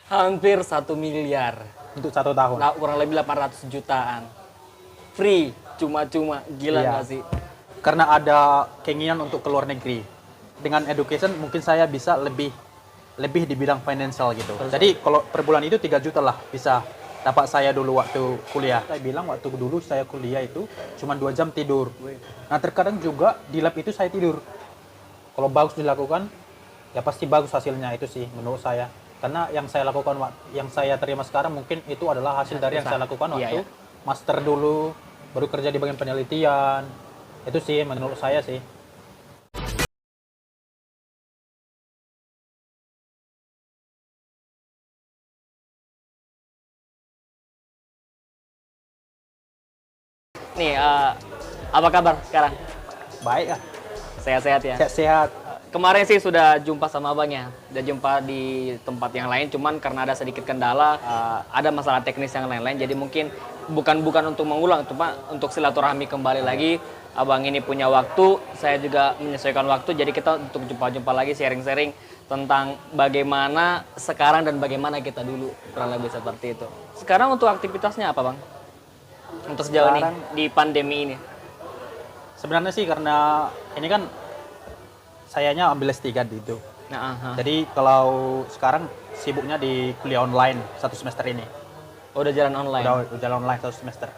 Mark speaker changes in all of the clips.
Speaker 1: Hampir 1 miliar.
Speaker 2: untuk 1 tahun.
Speaker 1: Kurang lebih 800 jutaan. Free, cuma-cuma. Gila
Speaker 2: Iya.
Speaker 1: nggak sih?
Speaker 2: Karena ada keinginan untuk keluar negeri. Dengan education mungkin saya bisa lebih di bidang financial gitu. Jadi kalau per bulan itu 3 juta lah bisa dapat saya dulu waktu kuliah. Saya bilang waktu dulu saya kuliah itu cuma 2 jam tidur. Nah terkadang juga di lab itu saya tidur. Kalau bagus dilakukan, ya pasti bagus hasilnya itu sih menurut saya. Karena yang saya lakukan, yang saya terima sekarang mungkin itu adalah hasil dari yang saya lakukan waktu master dulu, baru kerja di bagian penelitian. Itu sih menurut saya sih.
Speaker 1: Nih, apa kabar sekarang?
Speaker 2: Baik ya,
Speaker 1: Sehat-sehat ya?
Speaker 2: sehat-sehat.
Speaker 1: Kemarin sih sudah jumpa sama abangnya, udah jumpa di tempat yang lain, cuman karena ada sedikit kendala, ada masalah teknis yang lain-lain, jadi mungkin bukan untuk mengulang, cuma untuk silaturahmi kembali lagi. Abang ini punya waktu, saya juga menyesuaikan waktu, jadi kita untuk jumpa-jumpa lagi, sharing-sharing tentang bagaimana sekarang dan bagaimana kita dulu, kurang lebih seperti itu. Sekarang untuk aktivitasnya apa bang? Untuk sejauh ini,
Speaker 2: Sekarang
Speaker 1: di pandemi ini?
Speaker 2: sebenarnya sih karena ini kan sayanya ambil S3 di itu.
Speaker 1: Nah,
Speaker 2: Jadi kalau sekarang sibuknya di kuliah online 1 semester ini.
Speaker 1: udah jalan online.
Speaker 2: Udah jalan online 1 semester.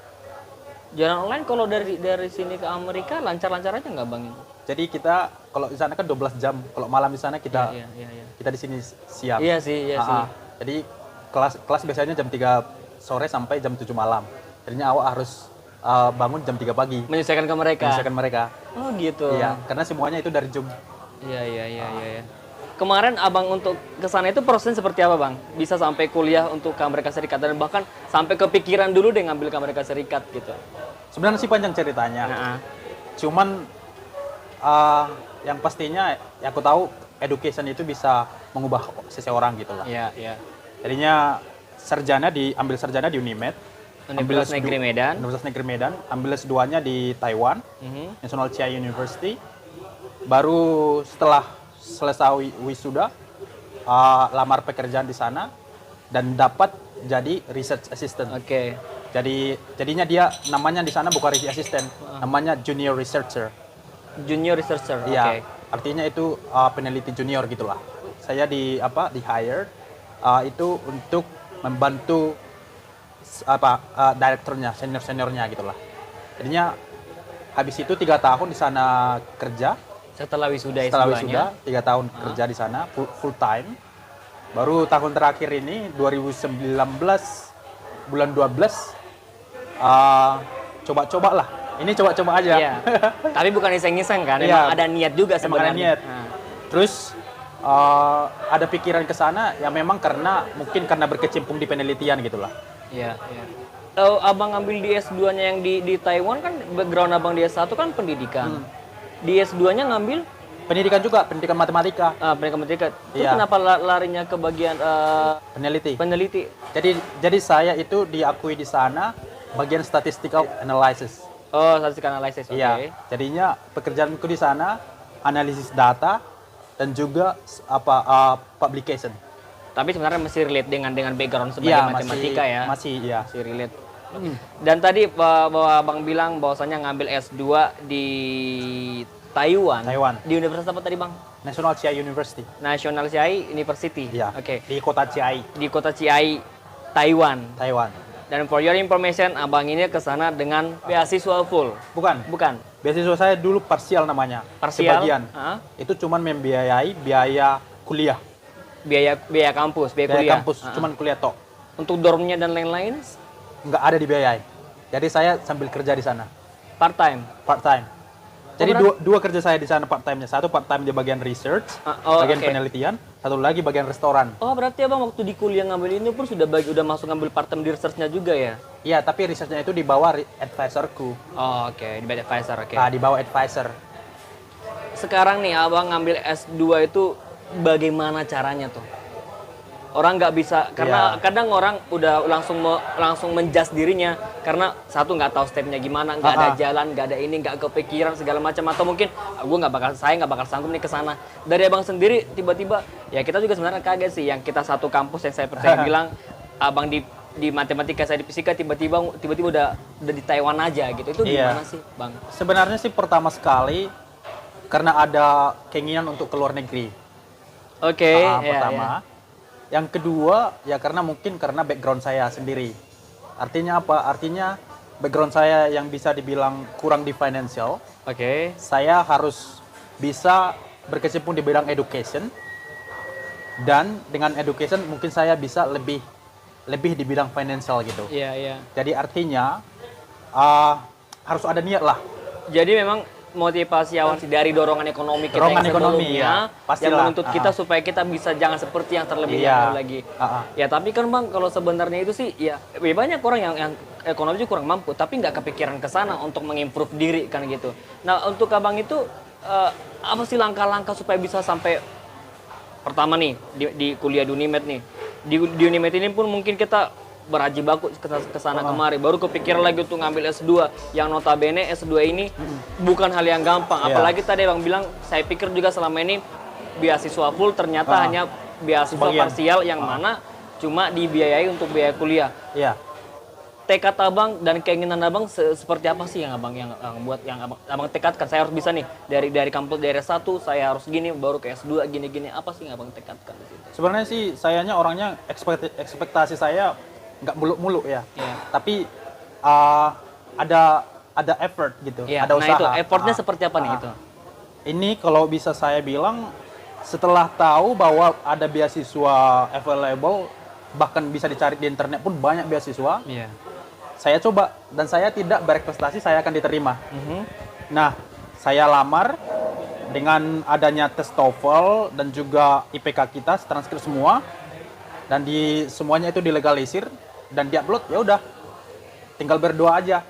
Speaker 1: Jalan online kalau dari sini ke Amerika lancar-lancar aja nggak bang?
Speaker 2: Jadi kita kalau di sana kan 12 jam, kalau malam di sana kita
Speaker 1: Iya, iya, iya.
Speaker 2: kita di sini siang.
Speaker 1: Iya sih, iya sih.
Speaker 2: Jadi kelas biasanya jam 3 sore sampai jam 7 malam. Jadinya awak harus bangun jam 3 pagi.
Speaker 1: Menyesuaikan ke mereka.
Speaker 2: Menyesuaikan mereka.
Speaker 1: Oh gitu.
Speaker 2: Iya, karena semuanya itu dari Zoom.
Speaker 1: Iya, iya, iya, iya. Kemarin abang untuk ke sana itu prosesnya seperti apa bang? Bisa sampai kuliah untuk ke Amerika Serikat dan bahkan sampai kepikiran dulu deh ngambil ke Amerika Serikat gitu.
Speaker 2: Sebenarnya sih panjang ceritanya.
Speaker 1: Nah,
Speaker 2: Cuman yang pastinya ya aku tahu education itu bisa mengubah seseorang gitu lah.
Speaker 1: iya, iya.
Speaker 2: Jadinya ambil sarjana di Unimed,
Speaker 1: Universitas Negeri Medan.
Speaker 2: Universitas Negeri Medan, ambil S2-nya di Taiwan,
Speaker 1: Mhm.
Speaker 2: National Chiai University. Baru setelah selesai wisuda, lamar pekerjaan di sana dan dapat jadi research assistant.
Speaker 1: Oke.
Speaker 2: Jadinya dia namanya di sana bukan research assistant, namanya junior researcher.
Speaker 1: Junior researcher. Oke.
Speaker 2: Iya, artinya itu peneliti junior gitulah. Saya di hire itu untuk membantu direkturnya, seniornya gitulah. Jadinya habis itu 3 tahun di sana kerja.
Speaker 1: Setelah wisuda
Speaker 2: Setelah
Speaker 1: S2-nya.
Speaker 2: wisuda 3 tahun kerja di sana full time. Baru tahun terakhir ini 2019 bulan 12 coba-coba lah. Ini coba-coba aja.
Speaker 1: Iya. Tapi bukan iseng-iseng kan?
Speaker 2: Iya.
Speaker 1: Emang ada niat juga
Speaker 2: Emang ada
Speaker 1: sebenarnya.
Speaker 2: niat.
Speaker 1: Nah.
Speaker 2: Terus ada pikiran ke sana ya memang mungkin karena berkecimpung di penelitian gitulah.
Speaker 1: Iya, iya. Kalau abang ambil di S2-nya yang di Taiwan kan background abang di S1 kan pendidikan. Di S2-nya ngambil
Speaker 2: Pendidikan juga, pendidikan matematika,
Speaker 1: pendidikan pendidikan. Itu
Speaker 2: Iya.
Speaker 1: kenapa larinya ke bagian
Speaker 2: peneliti.
Speaker 1: peneliti?
Speaker 2: Jadi saya itu diakui di sana bagian statistical analysis.
Speaker 1: Oh, statistik analisis. Oke.
Speaker 2: Iya. Jadinya pekerjaanku di sana analisis data dan juga publication.
Speaker 1: Tapi sebenarnya masih relate dengan background sebagai
Speaker 2: Iya,
Speaker 1: matematika ya.
Speaker 2: Masih iya.
Speaker 1: Masih relate. Dan tadi bahwa abang bilang bahwasanya ngambil S2 di Taiwan. Di universitas apa tadi bang?
Speaker 2: National Chiai University.
Speaker 1: National Chiai University.
Speaker 2: Iya.
Speaker 1: Oke.
Speaker 2: Di kota Chiai,
Speaker 1: Di kota Chiai, Taiwan.
Speaker 2: Taiwan.
Speaker 1: Dan for your information, abang ini ke sana dengan beasiswa full.
Speaker 2: Bukan.
Speaker 1: Bukan?
Speaker 2: Beasiswa saya dulu parsial namanya.
Speaker 1: Parsial?
Speaker 2: Sebagian. Itu cuman membiayai biaya kuliah.
Speaker 1: Biaya kampus, biaya kuliah.
Speaker 2: Biaya kampus, cuman kuliah tok.
Speaker 1: Untuk dormnya dan lain-lain,
Speaker 2: Nggak ada dibiayai. Jadi saya sambil kerja di sana.
Speaker 1: part time.
Speaker 2: Part time. Jadi
Speaker 1: berarti-
Speaker 2: dua kerja saya di sana part time-nya. Satu part time di bagian research, bagian
Speaker 1: oke.
Speaker 2: penelitian, satu lagi bagian restoran.
Speaker 1: Oh, berarti abang waktu di kuliah ngambil ini pun udah masuk ngambil part time di research-nya juga ya?
Speaker 2: Iya, tapi research-nya itu di bawah advisorku.
Speaker 1: Oh, oke. Di bawah advisor, oke.
Speaker 2: Di bawah advisor.
Speaker 1: Sekarang nih abang ngambil S2 itu bagaimana caranya tuh? Orang nggak bisa karena
Speaker 2: Iya.
Speaker 1: kadang orang udah langsung menjudge dirinya karena satu nggak tahu stepnya gimana, nggak ada jalan, nggak ada ini, nggak kepikiran segala macam atau mungkin saya nggak bakal sanggup nih ke sana. Dari abang sendiri tiba-tiba ya kita juga sebenarnya kaget sih yang kita satu kampus yang saya percaya bilang abang di matematika saya di fisika tiba-tiba udah di Taiwan aja gitu. Itu
Speaker 2: Iya.
Speaker 1: gimana sih, Bang?
Speaker 2: Sebenarnya sih pertama sekali karena ada keinginan untuk keluar negeri.
Speaker 1: Oke, ya,
Speaker 2: Pertama.
Speaker 1: ya.
Speaker 2: Yang kedua, ya karena background saya sendiri. Artinya apa? Artinya background saya yang bisa dibilang kurang di financial,
Speaker 1: Oke.
Speaker 2: saya harus bisa berkecimpung di bidang education. Dan dengan education mungkin saya bisa lebih di bidang financial gitu.
Speaker 1: Iya, iya.
Speaker 2: Jadi artinya harus ada niat lah.
Speaker 1: Jadi memang motivasi awal dari dorongan ekonomi kita
Speaker 2: Dorongan
Speaker 1: yang
Speaker 2: ekonomi,
Speaker 1: sebelumnya
Speaker 2: ya. Pastilah.
Speaker 1: yang menuntut kita supaya kita bisa jangan seperti yang terlebih
Speaker 2: Iya.
Speaker 1: dahulu lagi.
Speaker 2: Ah.
Speaker 1: Ya tapi kan Bang kalau sebenarnya itu sih ya banyak orang yang ekonomi kurang mampu tapi nggak kepikiran ke sana untuk mengimprove diri kan gitu. Nah untuk Abang itu apa sih langkah-langkah supaya bisa sampai pertama nih di kuliah di Unimed nih. Di Unimed ini pun mungkin kita berjibaku ke sana kemari baru kepikiran lagi untuk ngambil S2 yang notabene S2 ini bukan hal yang gampang apalagi tadi Bang bilang saya pikir juga selama ini beasiswa full ternyata hanya beasiswa
Speaker 2: Sebagian.
Speaker 1: parsial yang mana cuma dibiayai untuk biaya kuliah.
Speaker 2: Iya.
Speaker 1: Tekad Abang dan keinginan Abang seperti apa sih yang Abang buat yang abang tekadkan saya harus bisa nih dari kampus dari S1 saya harus gini baru ke S2 gini apa sih yang Abang tekadkan di situ?
Speaker 2: Sebenarnya sih sayanya orangnya ekspektasi saya nggak muluk-muluk ya.
Speaker 1: Iya.
Speaker 2: Tapi ada effort gitu,
Speaker 1: Iya,
Speaker 2: ada
Speaker 1: nah
Speaker 2: usaha.
Speaker 1: itu effortnya seperti apa nih itu?
Speaker 2: Ini kalau bisa saya bilang setelah tahu bahwa ada beasiswa available bahkan bisa dicari di internet pun banyak beasiswa,
Speaker 1: Iya.
Speaker 2: saya coba dan saya tidak berekspektasi saya akan diterima. Nah, saya lamar dengan adanya tes TOEFL dan juga IPK kita transkrip semua dan di semuanya itu dilegalisir dan diupload, ya udah tinggal berdoa aja.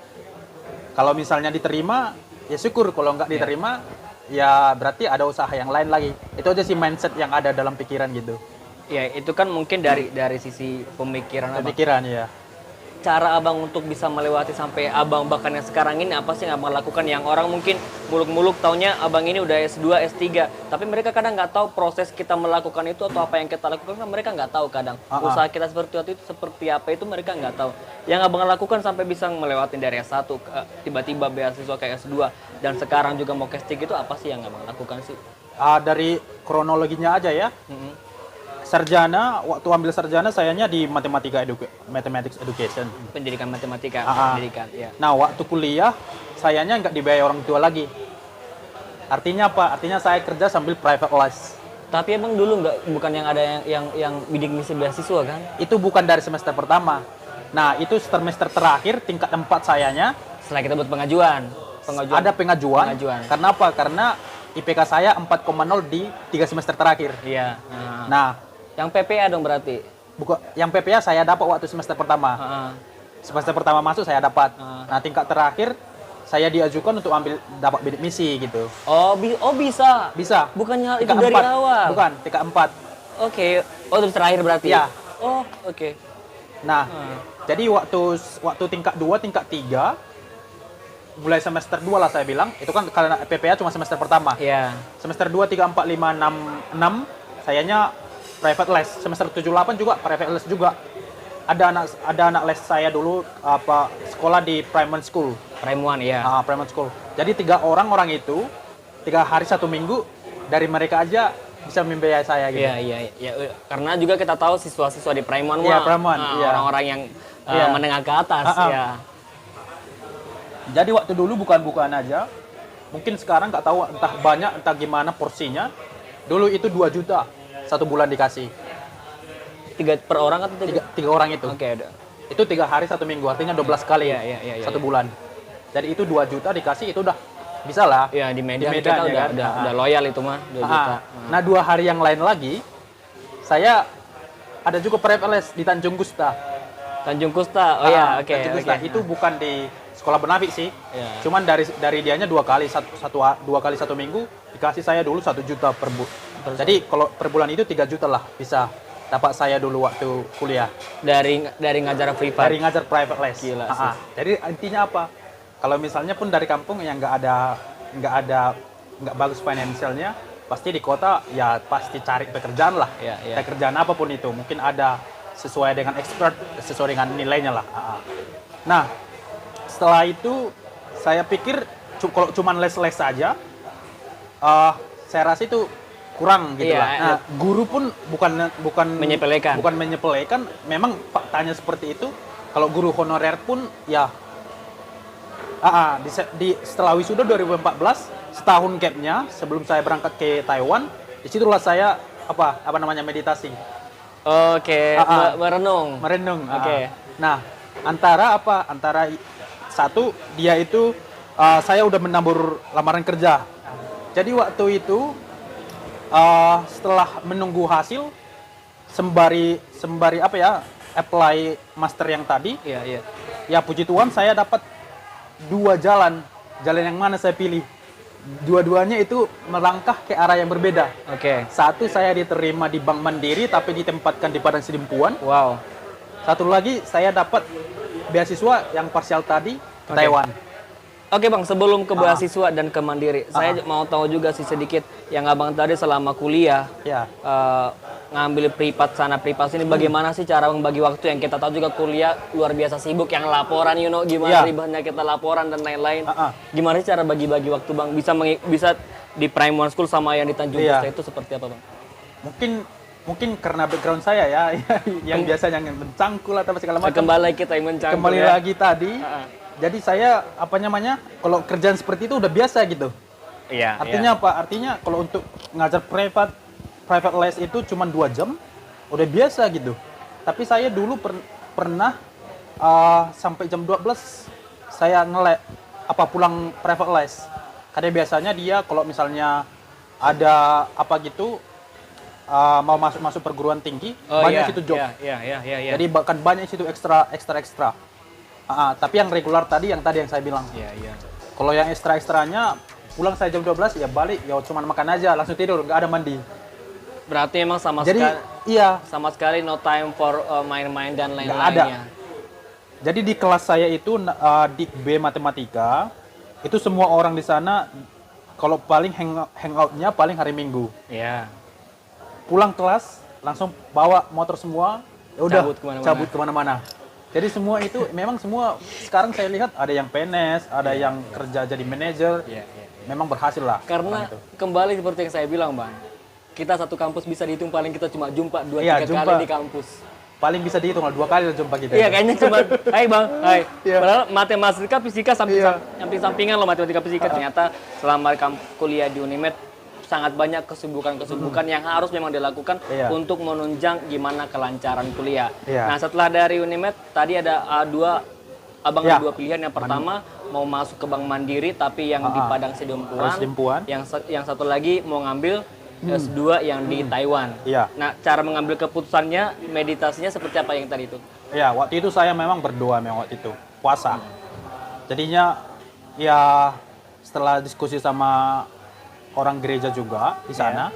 Speaker 2: Kalau misalnya diterima ya syukur, kalau nggak diterima ya berarti ada usaha yang lain lagi. Itu aja sih mindset yang ada dalam pikiran gitu.
Speaker 1: Ya itu kan mungkin dari sisi pemikiran Abang.
Speaker 2: Pikiran ya.
Speaker 1: Cara Abang untuk bisa melewati sampai Abang bahkan yang sekarang ini apa sih yang Abang lakukan yang orang mungkin muluk-muluk taunya Abang ini udah S2, S3 tapi mereka kadang nggak tahu proses kita melakukan itu atau apa yang kita lakukan kan mereka nggak tahu kadang usaha kita seperti itu seperti apa itu mereka nggak tahu yang Abang lakukan sampai bisa melewati dari S1 tiba-tiba beasiswa ke S2 dan sekarang juga mau ke S3 itu apa sih yang Abang lakukan sih?
Speaker 2: Dari kronologinya aja ya. Sarjana, waktu ambil sarjana sayanya di mathematics education.
Speaker 1: Pendidikan matematika, pendidikan ya.
Speaker 2: Nah, waktu kuliah sayanya nggak dibayar orang tua lagi. Artinya apa? Artinya saya kerja sambil private les.
Speaker 1: Tapi emang dulu bukan yang ada yang bidik misi beasiswa kan?
Speaker 2: Itu bukan dari semester pertama. Nah, itu semester terakhir tingkat 4 sayanya
Speaker 1: Setelah kita buat pengajuan.
Speaker 2: ada pengajuan. Karena apa? Karena IPK saya 4,0 di 3 semester terakhir.
Speaker 1: Iya.
Speaker 2: Nah,
Speaker 1: Yang PPA dong berarti.
Speaker 2: yang PPA saya dapat waktu semester pertama. Semester pertama masuk saya dapat. Nah, tingkat terakhir saya diajukan untuk dapat bidik misi gitu.
Speaker 1: Oh bisa.
Speaker 2: Bisa.
Speaker 1: Bukannya itu
Speaker 2: Tingkat
Speaker 1: dari
Speaker 2: 4.
Speaker 1: awal.
Speaker 2: Bukan, tingkat 4.
Speaker 1: Oke. Oh itu terakhir berarti.
Speaker 2: Iya.
Speaker 1: Oh oke.
Speaker 2: Nah, jadi waktu tingkat 2, tingkat 3 mulai semester 2 lah saya bilang, itu kan karena PPA cuma semester pertama.
Speaker 1: Iya.
Speaker 2: Semester 2, 3, 4, 5, 6 sayanya private les. Semester 7, 8 juga private les juga. Ada anak les saya dulu sekolah di primary school.
Speaker 1: Primuan ya.
Speaker 2: Primary school. Jadi 3 orang itu 3 hari 1 minggu dari mereka aja bisa membiayai saya gitu.
Speaker 1: Iya. Karena juga kita tahu siswa-siswa di Primuan
Speaker 2: Iya, Primuan, iya.
Speaker 1: orang-orang yang menengah ke atas ya.
Speaker 2: Jadi waktu dulu bukan aja. Mungkin sekarang nggak tahu entah banyak entah gimana porsinya. Dulu itu 2 juta 1 bulan dikasih.
Speaker 1: 3 per orang atau 3?
Speaker 2: 3 orang itu.
Speaker 1: Oke, udah.
Speaker 2: Itu 3 hari 1 minggu, artinya 12 kali
Speaker 1: Iya.
Speaker 2: 1 bulan. Jadi itu 2 juta dikasih, itu udah bisa lah.
Speaker 1: Iya, di Medan,
Speaker 2: Di
Speaker 1: kita
Speaker 2: Medan, ya
Speaker 1: udah loyal itu mah 2 juta.
Speaker 2: Nah, 2 hari yang lain lagi, saya ada juga private les di Tanjung Gusta.
Speaker 1: Tanjung Kusta. Oh iya, oke.
Speaker 2: Tanjung Gusta itu bukan di sekolah Bernafik sih.
Speaker 1: Iya.
Speaker 2: Cuman dari dianya 2 kali 2 kali 1 minggu dikasih saya dulu 1 juta per bulan. Jadi kalau per bulan itu 3 juta lah bisa dapat saya dulu waktu kuliah.
Speaker 1: Dari ngajar privat.
Speaker 2: Dari ngajar private les.
Speaker 1: Gila sih.
Speaker 2: Jadi intinya apa? Kalau misalnya pun dari kampung yang nggak bagus finansialnya, pasti di kota ya pasti cari pekerjaan lah.
Speaker 1: Iya.
Speaker 2: Pekerjaan apapun itu, mungkin ada sesuai dengan expert, sesuai dengan nilainya lah. Nah, setelah itu saya pikir kalau cuma les-les saja, saya rasa itu kurang gitu
Speaker 1: Iya,
Speaker 2: lah. Nah, guru pun bukan
Speaker 1: Menyepelekan.
Speaker 2: bukan menyepelekan, memang faktanya seperti itu. Kalau guru honorer pun ya setelah wisuda 2014, setahun gapnya sebelum saya berangkat ke Taiwan, disitulah saya meditasi.
Speaker 1: Oke, merenung. Oke.
Speaker 2: Nah, antara satu dia itu saya udah menabur lamaran kerja. Jadi waktu itu setelah menunggu hasil sembari apply master yang tadi.
Speaker 1: Iya.
Speaker 2: Ya puji Tuhan saya dapat 2 jalan. Jalan yang mana saya pilih? Dua-duanya itu melangkah ke arah yang berbeda.
Speaker 1: Oke.
Speaker 2: Satu saya diterima di Bank Mandiri tapi ditempatkan di Padang Sidempuan.
Speaker 1: Wow.
Speaker 2: Satu lagi saya dapat beasiswa yang parsial tadi ke Taiwan.
Speaker 1: Oke Bang, sebelum ke beasiswa dan ke Mandiri, saya mau tahu juga sih sedikit yang Abang tadi selama kuliah
Speaker 2: Ya.
Speaker 1: ngambil privat sana privat sini, bagaimana sih cara membagi waktu? Yang kita tahu juga kuliah luar biasa sibuk, yang laporan, gimana ribetnya kita laporan dan lain-lain. Gimana sih cara bagi-bagi waktu Bang? Bisa di Primary School sama yang di Tanjung Bista itu seperti apa Bang?
Speaker 2: Mungkin karena background saya ya, yang biasa yang mencangkul atau segala macam.
Speaker 1: Kembali kita yang mencangkul.
Speaker 2: Kembali lagi tadi. Jadi saya kalau kerjaan seperti itu udah biasa gitu.
Speaker 1: Iya.
Speaker 2: Artinya apa? Artinya kalau untuk ngajar private les itu cuma 2 jam, udah biasa gitu. Tapi saya dulu pernah sampai jam 12 saya pulang private les. Karena biasanya dia kalau misalnya ada mau masuk perguruan tinggi, banyak situ job.
Speaker 1: Iya.
Speaker 2: Jadi bahkan banyak situ ekstra. Tapi yang regular tadi yang saya bilang.
Speaker 1: Iya.
Speaker 2: Kalau yang ekstranya pulang saya jam 12 ya balik ya cuma makan aja langsung tidur, nggak ada mandi.
Speaker 1: Berarti emang sama sekali no time for main-main dan lain-lainnya.
Speaker 2: Jadi di kelas saya itu di B matematika itu semua orang di sana kalau paling hangoutnya paling hari Minggu.
Speaker 1: Iya.
Speaker 2: Pulang kelas langsung bawa motor semua, ya udah cabut kemana-mana. Jadi semua itu memang semua sekarang saya lihat ada yang PNS, ada yang kerja jadi manajer. Memang berhasil lah.
Speaker 1: Karena kembali seperti yang saya bilang Bang, kita satu kampus bisa dihitung paling kita cuma jumpa 2-3 kali di kampus.
Speaker 2: Paling bisa dihitung 2 kali jumpa kita.
Speaker 1: Iya kayaknya cuma, hai Bang, hai. Padahal matematika, fisika samping-sampingan loh, matematika fisika. Ternyata selama kuliah di Unimed sangat banyak kesibukan yang harus memang dilakukan untuk menunjang gimana kelancaran kuliah. Nah setelah dari Unimed tadi ada Abang ada 2 pilihan. Yang pertama mau masuk ke Bank Mandiri tapi yang di Padang Sidempuan. Yang satu lagi mau ngambil S2 yang di Taiwan. Nah cara mengambil keputusannya, meditasinya seperti apa yang tadi itu?
Speaker 2: Ya waktu itu saya memang berdoa waktu itu puasa. Jadinya ya setelah diskusi sama orang gereja juga di sana,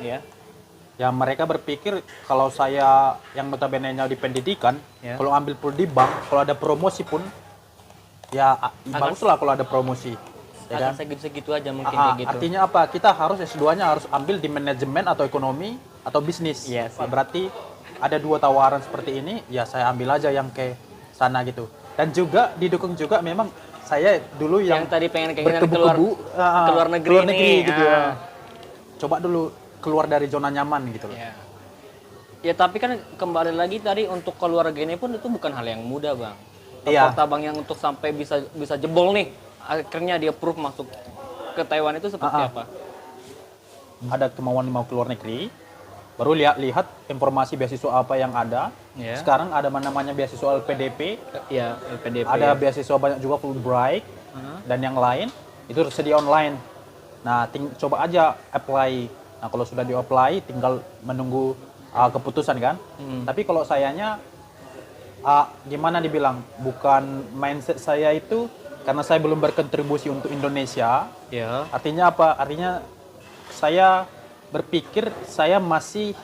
Speaker 2: ya mereka berpikir kalau saya yang notabene-nya di pendidikan, kalau ambil pun di bank, kalau ada promosi pun, ya baguslah kalau ada promosi. Ya kan?
Speaker 1: Segitu aja mungkin kayak gitu.
Speaker 2: Artinya apa? Kita harus S2-nya harus ambil di manajemen atau ekonomi atau bisnis. Berarti ada 2 tawaran seperti ini, ya saya ambil aja yang ke sana gitu. Dan juga didukung juga memang saya dulu yang
Speaker 1: tadi pengen keluar negeri
Speaker 2: gitu. Coba dulu keluar dari zona nyaman gitu loh.
Speaker 1: Ya tapi kan kembali lagi tadi untuk keluar negeri pun itu bukan hal yang mudah Bang. Effort Abang yang untuk sampai bisa jebol nih, akhirnya dia proof masuk ke Taiwan itu seperti apa?
Speaker 2: Ada kemauan mau keluar negeri, baru lihat informasi beasiswa apa yang ada. Sekarang ada namanya beasiswa LPDP.
Speaker 1: LPDP.
Speaker 2: Ada beasiswa banyak juga Fulbright dan yang lain itu tersedia online. Nah, coba aja apply. Nah, kalau sudah di-apply tinggal menunggu keputusan kan. Tapi kalau sayanya gimana dibilang? Bukan mindset saya itu karena saya belum berkontribusi untuk Indonesia. Artinya apa? Artinya saya berpikir saya masih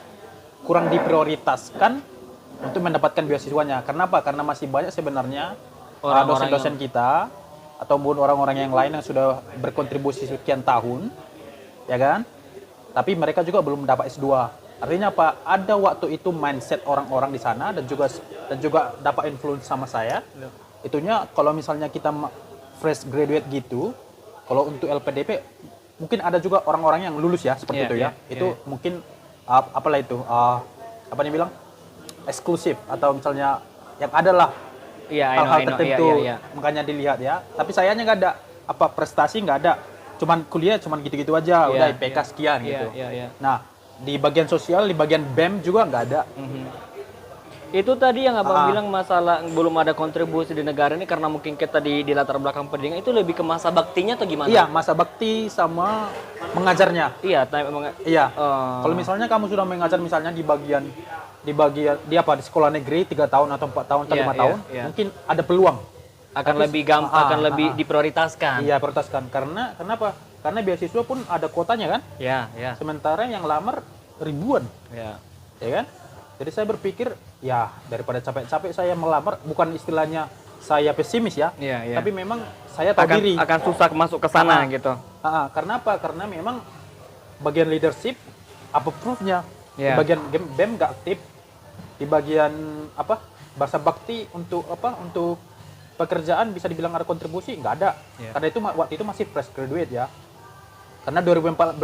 Speaker 2: kurang diprioritaskan untuk mendapatkan beasiswanya. Kenapa? Karena masih banyak sebenarnya
Speaker 1: Orang-orang
Speaker 2: dosen-dosen kita ataupun orang-orang yang lain yang sudah berkontribusi sekian tahun, ya kan? Tapi mereka juga belum mendapat S2. Artinya apa? Ada waktu itu mindset orang-orang di sana dan juga dapat influence sama saya. Itunya kalau misalnya kita fresh graduate gitu, kalau untuk LPDP mungkin ada juga orang-orang yang lulus ya seperti itu ya. Itu mungkin apalah itu apa nih bilang eksklusif atau misalnya yang adalah hal-hal tertentu makanya dilihat ya. Tapi sayanya nggak ada apa prestasi nggak ada. Cuman kuliah cuman gitu-gitu aja, udah IPK sekian gitu. Nah, di bagian sosial, di bagian BEM juga nggak ada.
Speaker 1: Itu tadi yang abang bilang masalah belum ada kontribusi di negara ini karena mungkin kita di latar belakang pendidikan itu lebih ke masa baktinya atau gimana?
Speaker 2: Iya, masa bakti sama mengajarnya.
Speaker 1: Iya,
Speaker 2: iya. Kalau misalnya kamu sudah mengajar misalnya di bagian di sekolah negeri 3 tahun atau 4 tahun atau 5 tahun, mungkin ada peluang
Speaker 1: akan lebih gampang, akan lebih diprioritaskan.
Speaker 2: Iya, prioritaskan. Kenapa? Karena beasiswa pun ada kuotanya kan?
Speaker 1: Iya.
Speaker 2: Sementara yang lamar ribuan.
Speaker 1: Iya.
Speaker 2: Ya kan? Jadi saya berpikir, ya daripada capek-capek saya melamar, bukan istilahnya saya pesimis ya, tapi memang saya tahu diri.
Speaker 1: Akan susah masuk ke sana gitu.
Speaker 2: Karena apa? Karena memang bagian leadership, apa proof-nya? Di bagian BEM nggak aktif, di bagian bahasa bakti untuk pekerjaan bisa dibilang ada kontribusi, nggak ada. Karena itu waktu itu masih fresh graduate ya. Karena 2014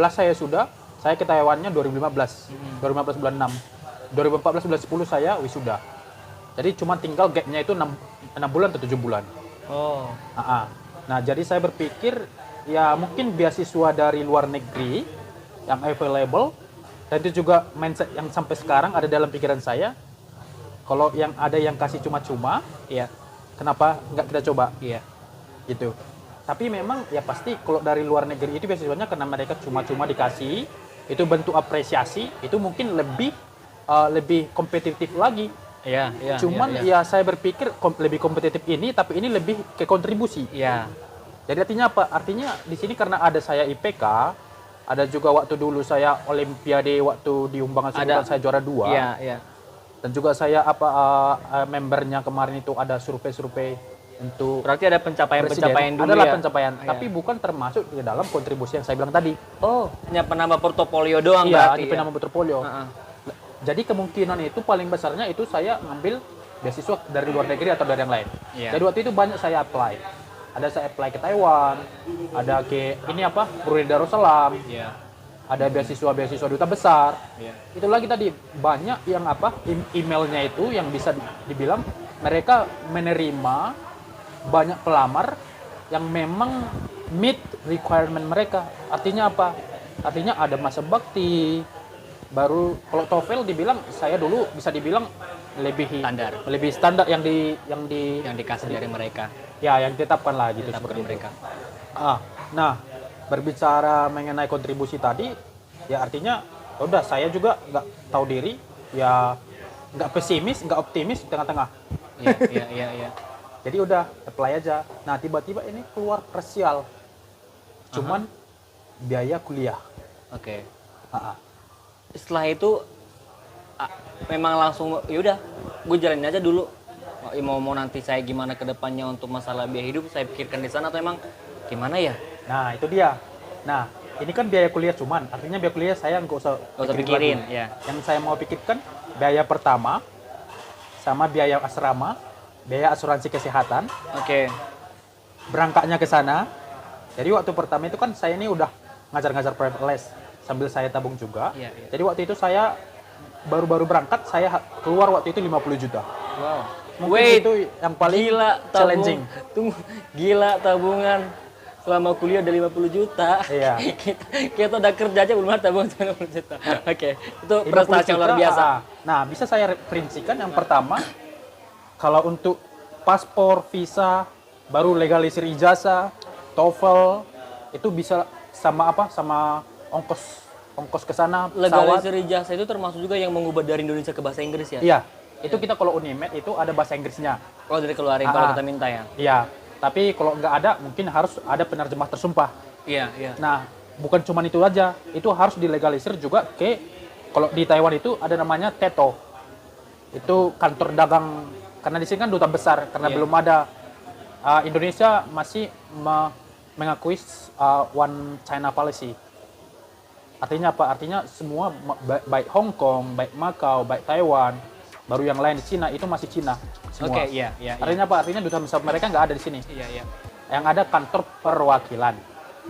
Speaker 2: saya ke Taiwannya 2015 bulan 6. 2014 bulan 10 saya wisuda. Jadi cuma tinggal gapnya itu 6 bulan atau 7 bulan.
Speaker 1: Oh.
Speaker 2: Nah, jadi saya berpikir ya mungkin beasiswa dari luar negeri yang available dan itu juga mindset yang sampai sekarang ada dalam pikiran saya. Kalau yang ada yang kasih cuma-cuma, kenapa nggak kita coba? Gitu. Tapi memang ya pasti kalau dari luar negeri itu beasiswanya karena mereka cuma-cuma dikasih, itu bentuk apresiasi, itu mungkin lebih kompetitif lagi. Cuman saya berpikir lebih kompetitif ini, tapi ini lebih ke kontribusi. Jadi artinya apa? Artinya di sini karena ada saya IPK, ada juga waktu dulu saya Olimpiade waktu di Umbangan Sultan saya juara 2. Dan juga saya membernya kemarin itu ada survei-survei untuk.
Speaker 1: Berarti ada pencapaian dulu
Speaker 2: adalah pencapaian, tapi bukan termasuk di dalam kontribusi yang saya bilang tadi.
Speaker 1: Oh, hanya penambah portofolio doang
Speaker 2: berarti. Iya, penambah portofolio. Jadi kemungkinan itu paling besarnya itu saya ngambil beasiswa dari luar negeri atau dari yang lain. Jadi waktu itu banyak saya apply. Ada saya apply ke Taiwan, ada ke Brunei Darussalam, ada beasiswa duta besar. Itu lagi tadi banyak yang emailnya itu yang bisa dibilang mereka menerima banyak pelamar yang memang meet requirement mereka. Artinya apa? Artinya ada masa bakti. Baru kalau TOEFL dibilang saya dulu bisa dibilang lebih standar yang
Speaker 1: dikasih dari mereka.
Speaker 2: Ya, yang ditetapkan lah gitu seperti mereka. Nah, berbicara mengenai kontribusi tadi, ya artinya udah saya juga nggak tahu diri, ya nggak pesimis, nggak optimis di tengah-tengah.
Speaker 1: Iya.
Speaker 2: Jadi udah apply aja. Nah, tiba-tiba ini keluar parsial. Cuman biaya kuliah.
Speaker 1: Oke. Setelah itu memang langsung yaudah gue jalanin aja dulu, mau nanti saya gimana ke depannya untuk masalah biaya hidup saya pikirkan di sana atau emang gimana ya.
Speaker 2: Nah itu dia. Nah ini kan biaya kuliah, cuman artinya biaya kuliah saya nggak usah pikirin
Speaker 1: ya.
Speaker 2: Yang saya mau pikirkan biaya pertama sama biaya asrama, biaya asuransi kesehatan. Berangkatnya ke sana. Jadi waktu pertama itu kan saya ini udah ngajar-ngajar private les sambil saya tabung juga. Jadi waktu itu saya baru-baru berangkat, saya keluar waktu itu 50 juta.
Speaker 1: Wow.
Speaker 2: Mungkin itu yang paling challenging.
Speaker 1: Gila tabungan selama kuliah udah 50 juta. Kita udah kerja aja belum ada tabungan 50 juta. Itu prestasi yang luar biasa.
Speaker 2: Nah, bisa saya rincikan yang pertama, kalau untuk paspor, visa, baru legalisir ijazah, TOEFL, itu bisa sama ongkos ke sana,
Speaker 1: legalisir ijazah itu termasuk juga yang mengubah dari Indonesia ke bahasa Inggris ya?
Speaker 2: Iya, itu kita kalau Unimed itu ada bahasa Inggrisnya.
Speaker 1: Oh, dari keluarin kalau kita minta ya?
Speaker 2: Iya, tapi kalau nggak ada mungkin harus ada penerjemah tersumpah.
Speaker 1: Iya.
Speaker 2: Nah, bukan cuma itu aja, itu harus dilegalisir juga ke Kalau di Taiwan itu ada namanya TETO. Itu kantor dagang, karena di sini kan duta besar, karena
Speaker 1: Iya.
Speaker 2: belum ada Indonesia masih mengakui One China Policy. Artinya apa? Artinya semua baik Hong Kong, baik Macau, baik Taiwan, baru yang lain di Cina itu masih Cina semua.
Speaker 1: Oke, iya, iya.
Speaker 2: Artinya apa? Artinya duta besar mereka nggak ada di sini.
Speaker 1: Iya, iya.
Speaker 2: Yang ada kantor perwakilan.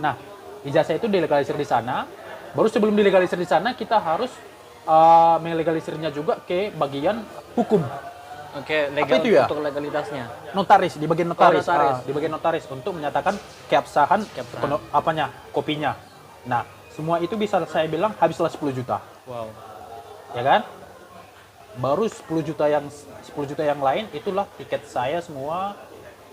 Speaker 2: Nah, ijazah itu dilegalisir di sana. Baru sebelum dilegalisir di sana, kita harus melegalisirnya juga ke bagian hukum.
Speaker 1: Oke,
Speaker 2: Apa itu ya?
Speaker 1: untuk legalitasnya.
Speaker 2: Notaris, di bagian notaris,
Speaker 1: notaris.
Speaker 2: di bagian notaris untuk menyatakan keabsahan, kopinya. Nah, semua itu bisa saya bilang habislah 10 juta,
Speaker 1: Wow.
Speaker 2: ya kan? Baru 10 juta yang lain itulah tiket saya semua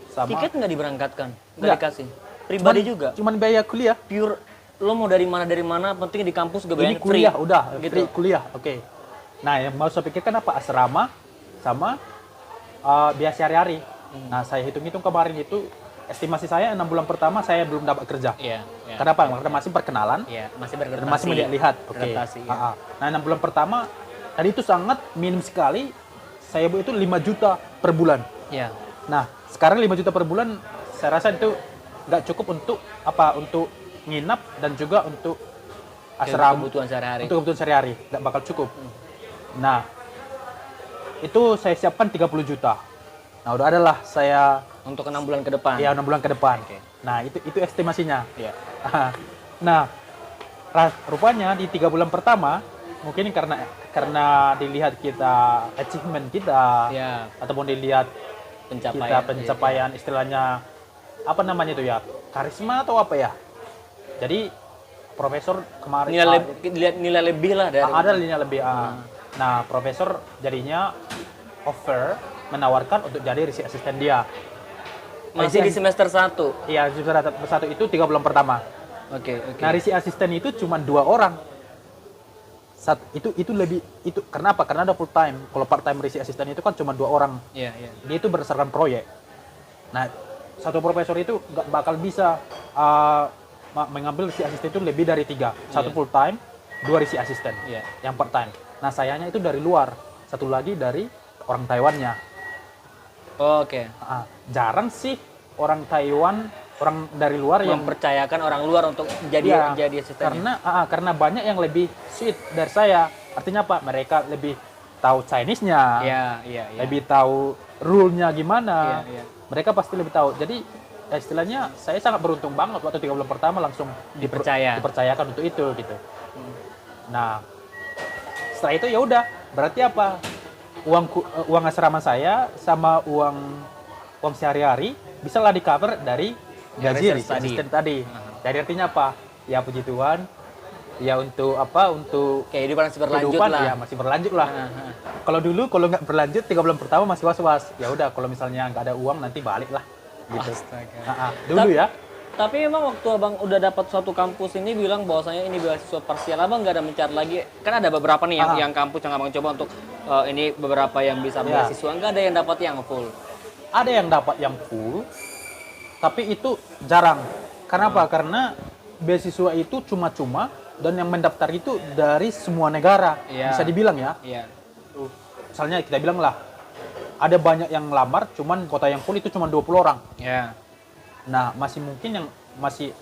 Speaker 2: sama.
Speaker 1: Tiket nggak diberangkatkan? Nggak
Speaker 2: Nggak.
Speaker 1: dikasih? Pribadi juga?
Speaker 2: Cuman biaya kuliah.
Speaker 1: Pure, lo mau dari mana, penting di kampus gak
Speaker 2: Ini
Speaker 1: bayar
Speaker 2: kuliah
Speaker 1: free.
Speaker 2: udah,
Speaker 1: Gitu.
Speaker 2: free kuliah. Oke. Nah, yang mau saya pikirkan apa? Asrama sama biaya sehari-hari. Nah, saya hitung-hitung kemarin itu estimasi saya 6 bulan pertama saya belum dapat kerja.
Speaker 1: Iya, iya.
Speaker 2: Kenapa? Karena masih perkenalan.
Speaker 1: Iya, masih
Speaker 2: Dan
Speaker 1: beradaptasi.
Speaker 2: masih melihat. Oke.
Speaker 1: Beradaptasi, ya.
Speaker 2: Nah, 6 bulan pertama tadi itu sangat minim sekali. Saya itu 5 juta per bulan.
Speaker 1: Iya.
Speaker 2: Nah, sekarang 5 juta per bulan saya rasa itu nggak cukup untuk apa? Untuk nginap dan juga untuk asrama.
Speaker 1: Kebutuhan sehari-hari.
Speaker 2: Untuk kebutuhan sehari-hari nggak bakal cukup. Nah, itu saya siapkan 30 juta. Nah, udah adalah saya
Speaker 1: Untuk 6 bulan ke depan.
Speaker 2: ya 6 bulan ke depan.
Speaker 1: Oke.
Speaker 2: Nah, itu estimasinya.
Speaker 1: Iya.
Speaker 2: Nah, rupanya di 3 bulan pertama mungkin karena dilihat kita achievement kita
Speaker 1: Iya.
Speaker 2: ataupun dilihat
Speaker 1: Pencapaian.
Speaker 2: kita pencapaian istilahnya apa namanya itu ya, karisma atau apa ya. Jadi profesor kemarin
Speaker 1: Nilai lebih lah dari.
Speaker 2: ada linknya lebih. Nah, profesor jadinya offer menawarkan untuk jadi research assistant dia.
Speaker 1: Masih di semester 1.
Speaker 2: Iya, semester 1 itu 3 bulan pertama.
Speaker 1: Oke, oke.
Speaker 2: Nah, research assistant itu cuma 2 orang. Itu lebih itu kenapa? Karena ada full time. Kalau part time research assistant itu kan cuma 2 orang.
Speaker 1: Iya, iya.
Speaker 2: Dia itu berdasarkan proyek. Nah, satu profesor itu nggak bakal bisa mengambil research assistant itu lebih dari 3. Satu
Speaker 1: Iya.
Speaker 2: full time, 2 research assistant.
Speaker 1: Iya.
Speaker 2: Yang part time. Nah, sayanya itu dari luar. Satu lagi dari orang Taiwannya.
Speaker 1: Oke.
Speaker 2: Jarang sih orang Taiwan, orang dari luar yang
Speaker 1: Mempercayakan orang luar untuk
Speaker 2: Iya,
Speaker 1: jadi asistennya.
Speaker 2: karena banyak yang lebih sweet dari saya. Artinya apa? Mereka lebih tahu Chinese-nya,
Speaker 1: Iya, iya, iya.
Speaker 2: lebih tahu rule-nya gimana.
Speaker 1: Iya, iya.
Speaker 2: Mereka pasti lebih tahu. Jadi istilahnya saya sangat beruntung banget waktu 3 bulan pertama langsung dipercayakan untuk itu gitu. Nah, setelah itu ya udah, berarti apa? Uang asrama saya sama uang sehari-hari bisa lah di cover dari gaji
Speaker 1: research
Speaker 2: asisten tadi. Jadi artinya apa? Ya puji Tuhan, ya untuk apa? Untuk
Speaker 1: Kehidupan masih berlanjut
Speaker 2: kehidupan
Speaker 1: lah.
Speaker 2: ya masih berlanjut lah.
Speaker 1: Aha.
Speaker 2: Kalau dulu kalau nggak berlanjut 3 bulan pertama masih was-was. Ya udah kalau misalnya nggak ada uang nanti balik lah. Gitu.
Speaker 1: Astaga.
Speaker 2: Dulu ya.
Speaker 1: Tapi memang waktu abang udah dapat suatu kampus ini bilang bahwasanya ini beasiswa parsial, abang nggak ada mencari lagi. Kan ada beberapa nih yang kampus yang abang coba untuk ini beberapa yang bisa
Speaker 2: Ya.
Speaker 1: beasiswa, nggak ada yang dapat yang full.
Speaker 2: Ada yang dapat yang full, tapi itu jarang. Karena apa? Karena beasiswa itu cuma-cuma dan yang mendaftar itu dari semua negara.
Speaker 1: Iya.
Speaker 2: Bisa dibilang ya.
Speaker 1: Iya.
Speaker 2: Misalnya kita bilang lah, ada banyak yang lamar, cuman kota yang full itu cuma 20 orang.
Speaker 1: Iya.
Speaker 2: Nah, masih mungkin yang masih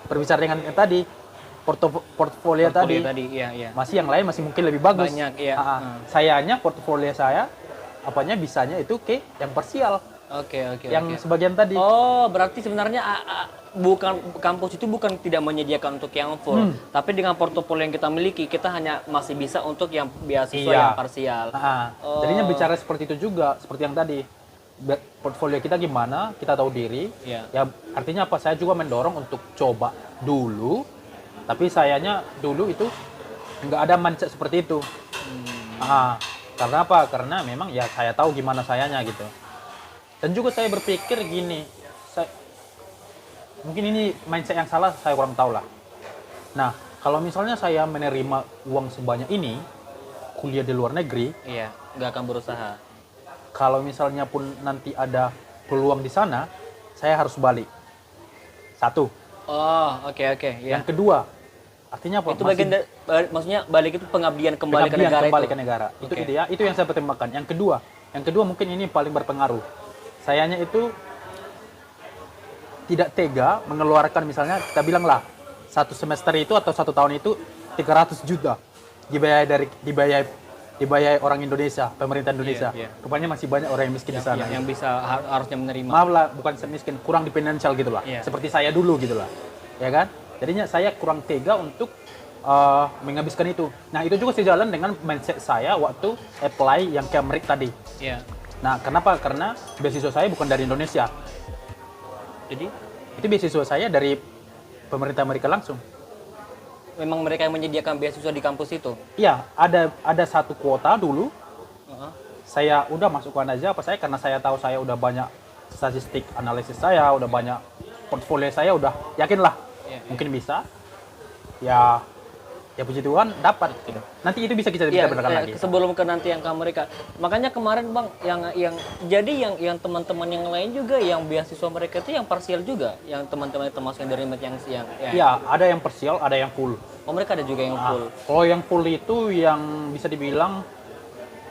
Speaker 2: berbicara dengan yang tadi, portfolio tadi.
Speaker 1: Iya, iya.
Speaker 2: Masih yang lain masih mungkin lebih bagus.
Speaker 1: Banyak, iya.
Speaker 2: Sayanya portfolio saya, apanya bisanya itu ke yang parsial.
Speaker 1: Oke, oke,
Speaker 2: yang
Speaker 1: oke.
Speaker 2: sebagian tadi.
Speaker 1: Oh, berarti sebenarnya bukan kampus itu bukan tidak menyediakan untuk yang full, tapi dengan portofolio yang kita miliki, kita hanya masih bisa untuk yang beasiswa
Speaker 2: Iya.
Speaker 1: yang parsial.
Speaker 2: Jadinya bicara seperti itu juga, seperti yang tadi. Portfolio kita gimana, kita tahu diri.
Speaker 1: Iya.
Speaker 2: Ya artinya apa? Saya juga mendorong untuk coba dulu. Tapi sayanya dulu itu nggak ada mindset seperti itu. Karena apa? Karena memang ya saya tahu gimana sayanya gitu. Dan juga saya berpikir gini, mungkin ini mindset yang salah, saya kurang tahu lah. Nah, kalau misalnya saya menerima uang sebanyak ini, kuliah di luar negeri,
Speaker 1: Iya, nggak akan berusaha.
Speaker 2: kalau misalnya pun nanti ada peluang di sana, saya harus balik. Satu.
Speaker 1: Oh, oke, oke, ya.
Speaker 2: Yang kedua, Artinya apa?
Speaker 1: Itu bagian dari, maksudnya balik itu pengabdian kembali ke negara
Speaker 2: kembali
Speaker 1: itu.
Speaker 2: ke negara. Itu
Speaker 1: Oke.
Speaker 2: ide, itu yang saya pertimbangkan. Yang kedua mungkin ini paling berpengaruh. Sayanya itu tidak tega mengeluarkan, misalnya kita bilanglah satu semester itu atau satu tahun itu 300 juta dibayar orang Indonesia, pemerintah Indonesia.
Speaker 1: Iya.
Speaker 2: Rupanya masih banyak orang yang miskin di sana.
Speaker 1: Yang bisa harusnya menerima.
Speaker 2: Maaf lah, bukan miskin, kurang di financial gitu lah.
Speaker 1: Iya.
Speaker 2: Seperti saya dulu gitu lah. Ya kan? Jadinya saya kurang tega untuk menghabiskan itu. Nah, itu juga sejalan dengan mindset saya waktu apply yang Cambridge tadi.
Speaker 1: Iya.
Speaker 2: Nah, kenapa? Karena beasiswa saya bukan dari Indonesia.
Speaker 1: Jadi
Speaker 2: Itu beasiswa saya dari pemerintah Amerika langsung.
Speaker 1: memang mereka yang menyediakan beasiswa di kampus itu.
Speaker 2: Iya, ada satu kuota dulu.
Speaker 1: Heeh.
Speaker 2: Saya udah masukkan aja apa saya, karena saya tahu saya udah banyak statistik analisis saya, udah banyak portfolio saya, udah yakin lah
Speaker 1: Iya.
Speaker 2: mungkin bisa. Ya puji Tuhan dapat gitu. Nanti itu bisa kita
Speaker 1: Iya,
Speaker 2: benarkan lagi.
Speaker 1: sebelum ke nanti yang ke Amerika. Makanya kemarin Bang, yang teman-teman yang lain juga yang beasiswa mereka itu yang parsial juga, yang teman-teman termasuk yang dari Med yang
Speaker 2: Iya, ada yang parsial, ada yang full.
Speaker 1: Oh, mereka ada juga yang full.
Speaker 2: Kalau yang full itu yang bisa dibilang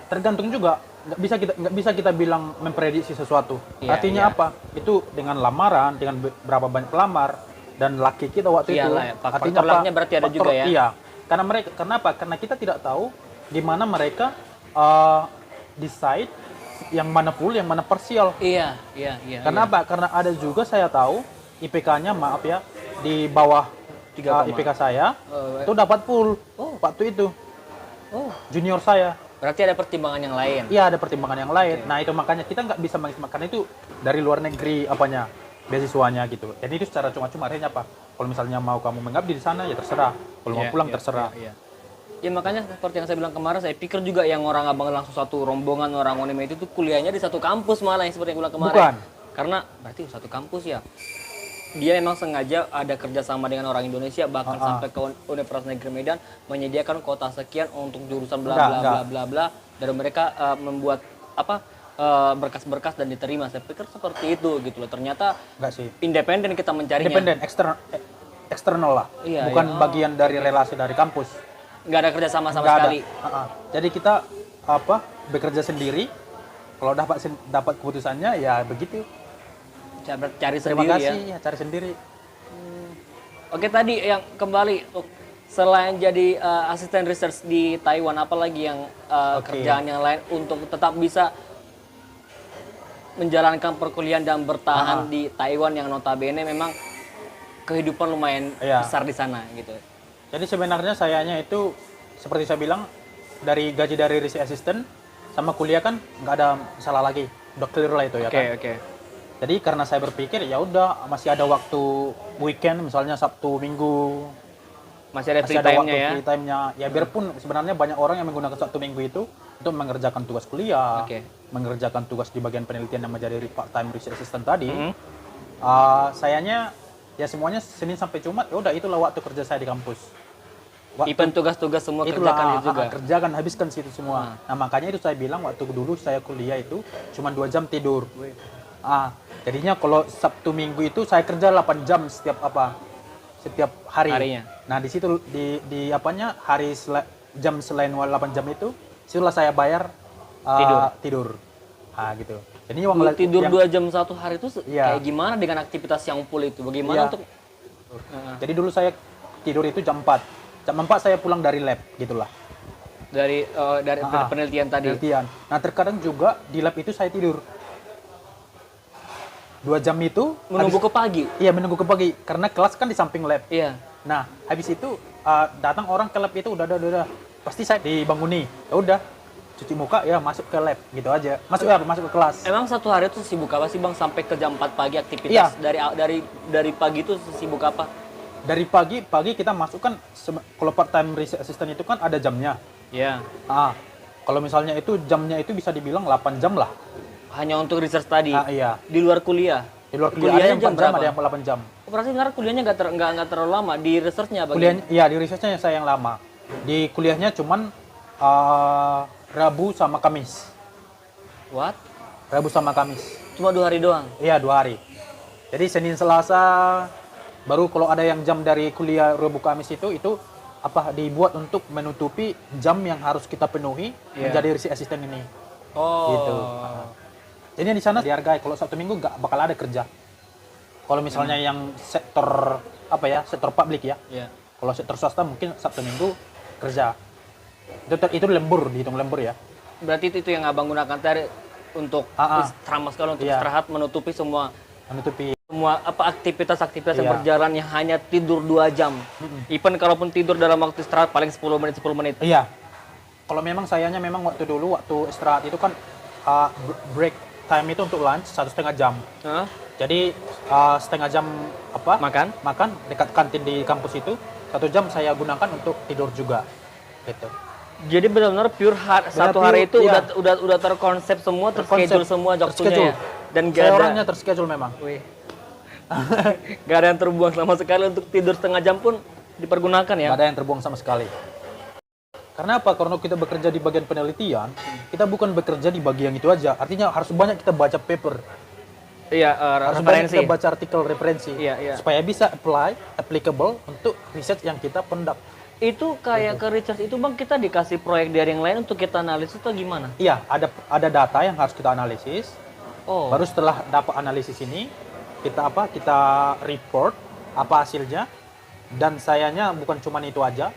Speaker 2: tergantung juga, nggak bisa kita bilang memprediksi sesuatu.
Speaker 1: Iya,
Speaker 2: Artinya
Speaker 1: iya.
Speaker 2: apa? Itu dengan lamaran, dengan berapa banyak pelamar dan laki kita waktu
Speaker 1: Iyalah,
Speaker 2: itu.
Speaker 1: faktor lucknya berarti ada juga ya?
Speaker 2: Iya, karena mereka, kenapa? Karena kita tidak tahu di mana mereka decide yang mana full, yang mana parsial.
Speaker 1: Iya.
Speaker 2: Karena apa? Karena ada juga saya tahu IPK-nya, maaf ya, di bawah
Speaker 1: 3,
Speaker 2: IPK saya
Speaker 1: Oh,
Speaker 2: itu dapat full
Speaker 1: Oh.
Speaker 2: waktu itu
Speaker 1: oh,
Speaker 2: junior saya.
Speaker 1: berarti ada pertimbangan yang lain.
Speaker 2: Iya, ada pertimbangan yang lain. Nah, itu makanya kita nggak bisa makan itu dari luar negeri apanya beasiswanya gitu. Jadi itu secara cuma-cuma, artinya apa? Kalau misalnya mau kamu mengabdi di sana ya terserah. Kalau mau pulang terserah.
Speaker 1: Iya. Ya makanya seperti yang saya bilang kemarin, saya pikir juga yang orang abang langsung satu rombongan orang Unime itu tuh kuliahnya di satu kampus malah, yang seperti yang bilang kemarin.
Speaker 2: Bukan.
Speaker 1: Karena berarti satu kampus ya. Dia memang sengaja ada kerjasama dengan orang Indonesia, bahkan sampai ke Universitas Negeri Medan menyediakan kota sekian untuk jurusan bla bla
Speaker 2: Enggak.
Speaker 1: bla bla bla, dan mereka membuat apa berkas-berkas dan diterima. Saya pikir seperti itu gitu loh. Ternyata
Speaker 2: Enggak sih.
Speaker 1: independen kita mencarinya.
Speaker 2: Independen, eksternal lah.
Speaker 1: Iya,
Speaker 2: Bukan
Speaker 1: iya.
Speaker 2: bagian dari relasi dari kampus.
Speaker 1: Nggak ada kerjasama sama
Speaker 2: Nggak ada.
Speaker 1: sekali.
Speaker 2: Jadi kita bekerja sendiri. Kalau dapat keputusannya ya begitu.
Speaker 1: Cari
Speaker 2: Terima
Speaker 1: sendiri ya.
Speaker 2: kasih, ya cari sendiri.
Speaker 1: Oke, tadi yang kembali selain jadi asisten research di Taiwan, apalagi yang
Speaker 2: Oke.
Speaker 1: kerjaan yang lain untuk tetap bisa menjalankan perkuliahan dan bertahan di Taiwan yang notabene memang kehidupan lumayan
Speaker 2: Iya.
Speaker 1: besar di sana gitu.
Speaker 2: Jadi sebenarnya sayanya itu seperti saya bilang, dari gaji dari research assistant sama kuliah kan nggak ada masalah lagi, udah clear lah itu ya kan.
Speaker 1: Oke.
Speaker 2: Jadi karena saya berpikir ya udah masih ada waktu weekend, misalnya Sabtu Minggu,
Speaker 1: Masih ada free
Speaker 2: masih ada waktu
Speaker 1: time-nya ya.
Speaker 2: free time-nya. Ya biarpun sebenarnya banyak orang yang menggunakan Sabtu Minggu itu untuk mengerjakan tugas kuliah,
Speaker 1: Oke.
Speaker 2: mengerjakan tugas di bagian penelitian yang menjadi part time research assistant tadi.
Speaker 1: Mhm.
Speaker 2: Sayanya ya semuanya Senin sampai Jumat, ya udah itulah waktu kerja saya di kampus.
Speaker 1: Event tugas-tugas semua
Speaker 2: Itulah,
Speaker 1: kerjakan itu juga.
Speaker 2: kerjakan, habiskan situ semua. Nah makanya itu saya bilang waktu dulu saya kuliah itu cuma 2 jam tidur. Jadinya kalau Sabtu Minggu itu saya kerja 8 jam setiap hari.
Speaker 1: Harinya.
Speaker 2: Nah di situ di apanya jam selain 8 jam itu, situlah saya bayar tidur. Gitu. Jadi
Speaker 1: Tidur 2 jam satu hari itu
Speaker 2: Iya.
Speaker 1: kayak gimana dengan aktivitas yang full itu?
Speaker 2: Iya.
Speaker 1: Bagaimana untuk
Speaker 2: Jadi dulu saya tidur itu jam 4. Jam 4 saya pulang dari lab gitulah.
Speaker 1: dari penelitian tadi?
Speaker 2: Penelitian. Nah terkadang juga di lab itu saya tidur 2 jam itu
Speaker 1: Menunggu ke pagi?
Speaker 2: Iya, menunggu ke pagi karena kelas kan di samping lab.
Speaker 1: Iya.
Speaker 2: Nah habis itu datang orang ke lab itu udah pasti saya dibanguni, ya udah cuci muka ya masuk ke lab gitu aja, masuk ke kelas.
Speaker 1: Emang satu hari itu sibuk apa sih Bang sampai ke jam 4 pagi aktivitas?
Speaker 2: Iya.
Speaker 1: Dari pagi itu sibuk apa?
Speaker 2: Dari pagi kita masuk kan, kalau part time research assistant itu kan ada jamnya.
Speaker 1: Iya.
Speaker 2: Kalau misalnya itu jamnya itu bisa dibilang 8 jam lah.
Speaker 1: Hanya untuk research tadi.
Speaker 2: Iya.
Speaker 1: Di luar kuliah.
Speaker 2: Di luar kuliah ada yang 4 jam,
Speaker 1: berapa?
Speaker 2: ada yang 8 jam.
Speaker 1: Oh, berarti sebenarnya kuliahnya nggak terlalu lama. Di researchnya bagaimana?
Speaker 2: Kuliahnya, iya di researchnya saya yang lama. Di kuliahnya cuman Rabu sama Kamis.
Speaker 1: What?
Speaker 2: Rabu sama Kamis.
Speaker 1: Cuma 2 hari doang?
Speaker 2: Iya 2 hari. Jadi Senin Selasa Baru kalau ada yang jam dari kuliah Rabu Kamis itu apa dibuat untuk menutupi jam yang harus kita penuhi menjadi research assistant ini.
Speaker 1: Oh.
Speaker 2: Gitu. Jadi di sana dihargai. Kalau Sabtu Minggu nggak bakal ada kerja. Kalau misalnya yang sektor apa ya, sektor publik ya.
Speaker 1: Iya.
Speaker 2: Kalau sektor swasta mungkin Sabtu Minggu kerja. Itu lembur, dihitung lembur ya.
Speaker 1: Berarti itu yang abang gunakan tadi untuk sama sekali untuk istirahat, menutupi semua aktivitas-aktivitas yang berjalan yang hanya tidur 2 jam. Even kalaupun tidur dalam waktu istirahat paling 10 menit.
Speaker 2: Iya. Kalau memang sayanya memang waktu istirahat itu kan break time itu untuk lunch 1,5 jam. Jadi setengah jam makan dekat kantin di kampus itu, 1 jam saya gunakan untuk tidur juga. Gitu.
Speaker 1: Jadi benar-benar satu hari itu udah terkonsep semua, terschedule semua waktunya ya. Dan
Speaker 2: saya orangnya terschedule memang.
Speaker 1: Wih. Gak ada yang terbuang sama sekali untuk tidur setengah jam pun dipergunakan ya.
Speaker 2: Gak ada yang terbuang sama sekali. Karena apa? Karena kita bekerja di bagian penelitian, kita bukan bekerja di bagian itu aja. Artinya harus banyak kita baca paper.
Speaker 1: Iya,
Speaker 2: harus banyak kita baca artikel referensi.
Speaker 1: Iya.
Speaker 2: Supaya bisa applicable untuk research yang kita conduct.
Speaker 1: Itu kayak ke research itu bang, kita dikasih proyek dari yang lain untuk kita analisis atau gimana?
Speaker 2: Iya, ada data yang harus kita analisis. Baru setelah dapat analisis ini, kita report apa hasilnya. Dan sayanya bukan cuma itu aja.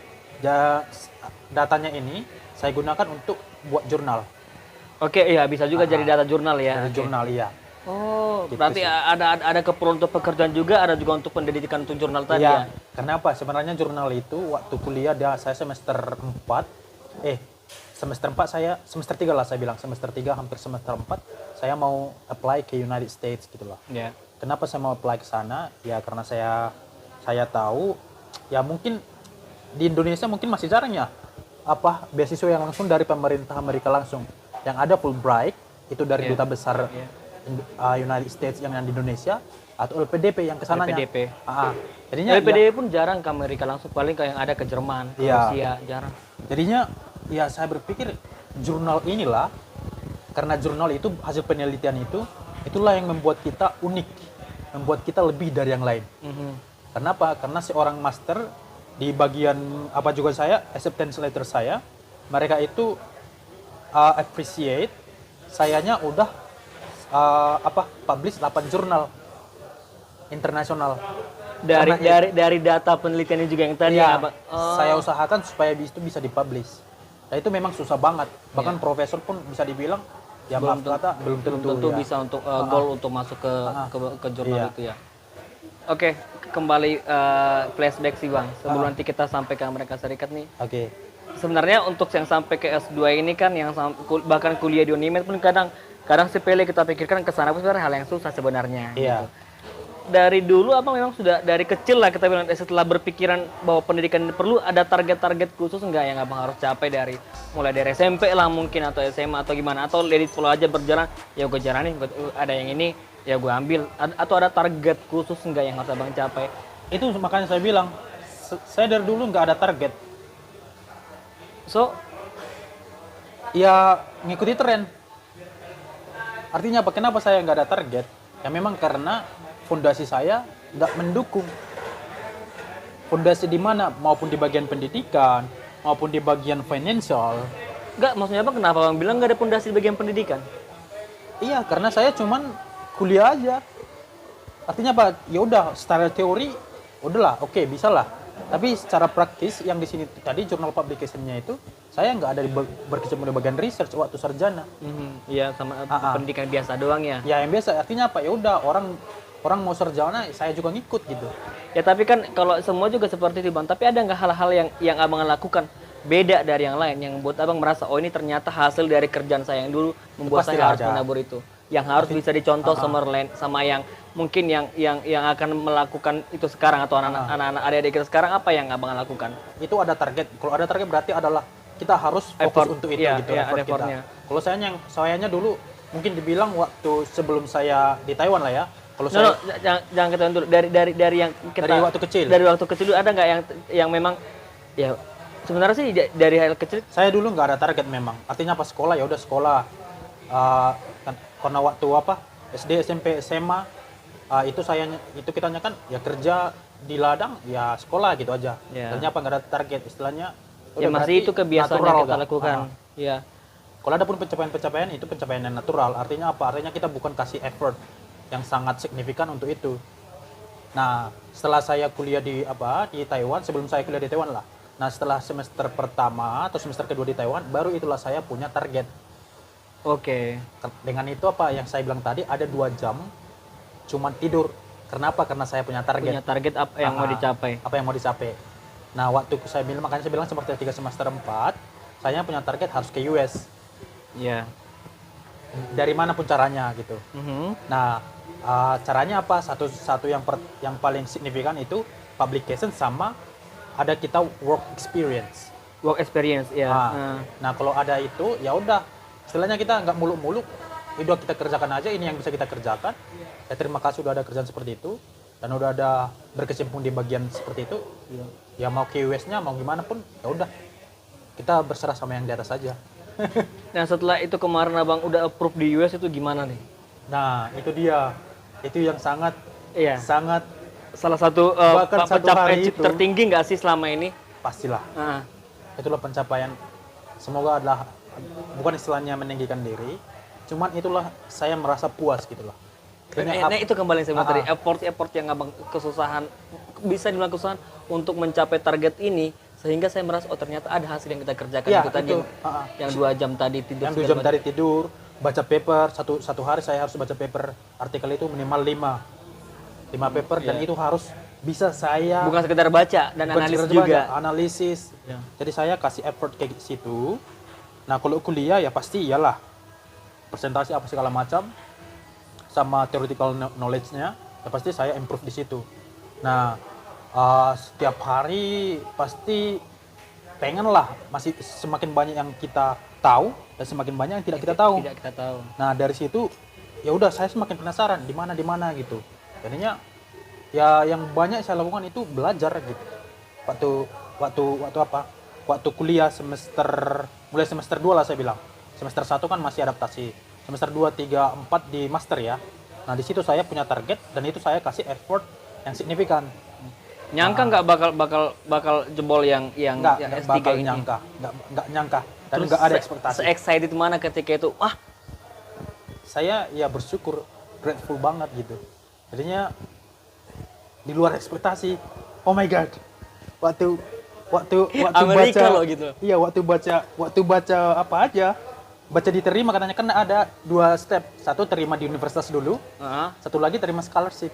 Speaker 2: Datanya ini saya gunakan untuk buat jurnal.
Speaker 1: Oke, iya bisa juga jadi data jurnal ya.
Speaker 2: Dari jurnal iya.
Speaker 1: Oh, gitu berarti sih. ada keperluan untuk pekerjaan juga, ada juga untuk pendidikan untuk jurnal tadi ya?
Speaker 2: Kenapa? Sebenarnya jurnal itu waktu kuliah saya semester 4, semester 3 lah saya bilang, semester 3 hampir semester 4, saya mau apply ke United States gitu lah.
Speaker 1: Yeah.
Speaker 2: Kenapa saya mau apply ke sana? Ya karena saya tahu, ya mungkin di Indonesia mungkin masih jarang ya, beasiswa yang langsung dari pemerintah Amerika langsung. Yang ada Fulbright, itu dari duta besar United States yang di Indonesia, atau LPDP yang kesananya.
Speaker 1: LPDP.
Speaker 2: Jadinya
Speaker 1: LPDP pun jarang ke Amerika langsung, paling kayak yang ada ke Jerman, ke Rusia, jarang.
Speaker 2: Jadinya ya saya berpikir jurnal inilah, karena jurnal itu hasil penelitian itulah yang membuat kita unik, membuat kita lebih dari yang lain. Kenapa? Karena seorang master di bagian acceptance letter saya, mereka itu appreciate sayanya udah publish 8 jurnal internasional.
Speaker 1: Dari data penelitian juga yang tadi
Speaker 2: saya usahakan supaya itu bisa dipublish. Nah itu memang susah banget. Bahkan profesor pun bisa dibilang belum tentu
Speaker 1: bisa untuk goal untuk masuk ke jurnal itu ya. Oke, kembali flashback sih bang. Sebelum nanti kita sampai ke Amerika Serikat nih.
Speaker 2: Oke.
Speaker 1: Sebenarnya untuk yang sampai ke S2 ini kan, yang bahkan kuliah di Unimed pun kadang sepele kita pikirkan, kesana pun sebenarnya hal yang susah sebenarnya.
Speaker 2: Iya.
Speaker 1: Gitu. Dari dulu apa memang sudah dari kecil lah kita bilang, setelah berpikiran bahwa pendidikan ini perlu, ada target-target khusus enggak yang abang harus capai mulai dari SMP lah mungkin, atau SMA atau gimana, atau let it flow aja berjalan, ya gue jalanin, ada yang ini ya gue ambil, atau ada target khusus enggak yang harus abang capai?
Speaker 2: Itu makanya saya bilang, saya dari dulu nggak ada target.
Speaker 1: So
Speaker 2: ya ngikuti tren. Artinya apa? Kenapa saya nggak ada target? Ya memang karena fondasi saya nggak mendukung. Fondasi di mana? Maupun di bagian pendidikan, maupun di bagian financial.
Speaker 1: Nggak, maksudnya apa? Kenapa abang bilang nggak ada fondasi di bagian pendidikan?
Speaker 2: Iya, karena saya cuman kuliah aja. Artinya apa? Ya udah, secara teori, udahlah, oke, bisa lah. Tapi secara praktis yang di sini tadi jurnal publication-nya itu, saya nggak ada berkecimpung di bagian research waktu sarjana.
Speaker 1: Iya, sama pendidikan biasa doang ya.
Speaker 2: Ya yang biasa, artinya apa? Ya udah, orang mau sarjana, saya juga ngikut gitu.
Speaker 1: Ya tapi kan kalau semua juga seperti itu bang. Tapi ada nggak hal-hal yang abang lakukan beda dari yang lain, yang membuat abang merasa oh ini ternyata hasil dari kerjaan saya yang dulu membuat saya harus menabur itu, yang harus bisa dicontoh sama yang mungkin yang akan melakukan itu sekarang, atau anak-anak adik-adik kita sekarang, apa yang abang lakukan?
Speaker 2: Itu ada target. Kalau ada target berarti adalah kita harus fokus untuk itu gitu, effort kita. Kalau sayanya dulu mungkin dibilang waktu sebelum saya di Taiwan lah ya. Kalau
Speaker 1: jangan ketahuan dulu dari yang kita
Speaker 2: dari waktu kecil.
Speaker 1: Dari waktu kecil dulu ada nggak yang memang ya sebenarnya sih dari hal kecil?
Speaker 2: Saya dulu nggak ada target memang. Artinya pas sekolah ya udah sekolah. Karena waktu SD, SMP, SMA itu kita kan ya kerja di ladang ya sekolah gitu aja.
Speaker 1: Ya.
Speaker 2: Ternyata nggak ada target istilahnya.
Speaker 1: Ya
Speaker 2: udah
Speaker 1: masih
Speaker 2: berarti
Speaker 1: itu kebiasaan
Speaker 2: natural
Speaker 1: yang kita
Speaker 2: kan?
Speaker 1: lakukan.
Speaker 2: Ah.
Speaker 1: Ya.
Speaker 2: Kalau ada pun pencapaian-pencapaian itu pencapaian yang natural. Artinya apa? Artinya kita bukan kasih effort yang sangat signifikan untuk itu. Nah, setelah saya kuliah di Taiwan, sebelum saya kuliah di Taiwan lah. Nah, setelah semester pertama atau semester kedua di Taiwan, baru itulah saya punya target.
Speaker 1: Oke.
Speaker 2: Dengan itu apa yang saya bilang tadi, ada 2 jam cuman tidur. Kenapa? Karena saya punya target.
Speaker 1: Punya target apa yang mau dicapai.
Speaker 2: Apa yang mau dicapai. Nah, waktu saya bilang, makanya saya bilang seperti 3 semester 4, saya punya target harus ke US.
Speaker 1: Ya.
Speaker 2: Dari mana pun caranya gitu. Nah, caranya apa? Satu yang paling signifikan itu publication sama ada kita work experience.
Speaker 1: Work experience, ya.
Speaker 2: Nah, kalau ada itu, ya udah. Istilahnya kita nggak muluk-muluk. Udah kita kerjakan aja, ini yang bisa kita kerjakan. Ya terima kasih udah ada kerjaan seperti itu. Dan udah ada berkecimpung di bagian seperti itu. Ya mau ke US-nya, mau gimana pun, ya udah. Kita berserah sama yang di atas aja.
Speaker 1: Nah, setelah itu kemarin Abang udah approve di US itu gimana nih?
Speaker 2: Nah, itu dia. Itu yang sangat
Speaker 1: Iya.
Speaker 2: sangat
Speaker 1: Salah satu
Speaker 2: bahkan satu
Speaker 1: pencapaian
Speaker 2: hari itu,
Speaker 1: tertinggi nggak sih selama ini?
Speaker 2: pastilah.
Speaker 1: Ah.
Speaker 2: Itulah pencapaian. Semoga adalah bukan istilahnya meninggikan diri, cuman itulah saya merasa puas gitulah.
Speaker 1: Nah, itu kembali yang saya bilang tadi, effort yang Abang kesusahan, bisa dibilang kesusahan untuk mencapai target ini, sehingga saya merasa oh ternyata ada hasil yang kita kerjakan
Speaker 2: Ya,
Speaker 1: itu tadi
Speaker 2: itu,
Speaker 1: yang 2 jam tadi tidur.
Speaker 2: Yang 2 jam tadi tidur, baca paper, satu hari saya harus baca paper artikel itu minimal 5 paper, dan itu harus bisa saya
Speaker 1: Bukan sekedar baca dan
Speaker 2: bukan
Speaker 1: analisis
Speaker 2: sekedar
Speaker 1: juga.
Speaker 2: baca, analisis.
Speaker 1: Ya.
Speaker 2: Jadi saya kasih effort kayak situ. Nah, kalau kuliah ya pasti iyalah presentasi apa segala macam sama theoretical knowledge-nya, ya pasti saya improve di situ. Nah, setiap hari pasti pengen lah masih semakin banyak yang kita tahu dan semakin banyak yang tidak kita tahu.
Speaker 1: Tidak kita tahu.
Speaker 2: Nah, dari situ ya udah saya semakin penasaran di mana gitu. Jadinya ya yang banyak saya lakukan itu belajar gitu. Waktu kuliah mulai semester 2 lah saya bilang. Semester 1 kan masih adaptasi. Semester 2, 3, 4 di master ya. Nah, di situ saya punya target dan itu saya kasih effort yang signifikan.
Speaker 1: Nyangka nggak bakal jebol yang
Speaker 2: Nggak
Speaker 1: S3
Speaker 2: bakal
Speaker 1: ini.
Speaker 2: nggak nyangka dan
Speaker 1: Terus
Speaker 2: nggak ada ekspektasi.
Speaker 1: Se-excited mana ketika itu?
Speaker 2: Saya ya bersyukur, grateful banget gitu. Jadinya di luar ekspektasi. Oh my god. Waktu
Speaker 1: Amerika
Speaker 2: baca
Speaker 1: loh gitu.
Speaker 2: Iya, waktu baca apa aja. Baca diterima katanya kan ada 2 step. Satu terima di universitas dulu, satu lagi terima scholarship.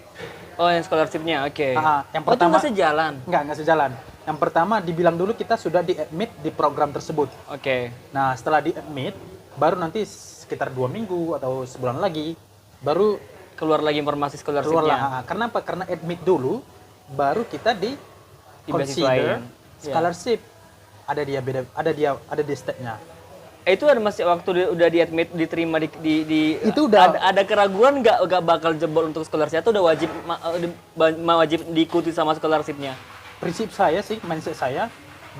Speaker 1: Oh, yang scholarship-nya, oke.
Speaker 2: Yang pertama
Speaker 1: itu nggak sejalan?
Speaker 2: Nggak sejalan. Yang pertama dibilang dulu kita sudah di-admit di program tersebut.
Speaker 1: Oke.
Speaker 2: Nah, setelah di-admit, baru nanti sekitar 2 minggu atau sebulan lagi, baru
Speaker 1: Keluar lagi informasi
Speaker 2: keluar
Speaker 1: scholarship-nya.
Speaker 2: lah. Kenapa? Karena admit dulu, baru kita consider scholarship. Ada dia stepnya.
Speaker 1: Itu ada masih waktu udah di-admit, diterima di
Speaker 2: Itu udah
Speaker 1: ada keraguan nggak bakal jebol untuk scholarship atau udah wajib diikuti sama scholarship-nya?
Speaker 2: Prinsip saya sih, mindset saya,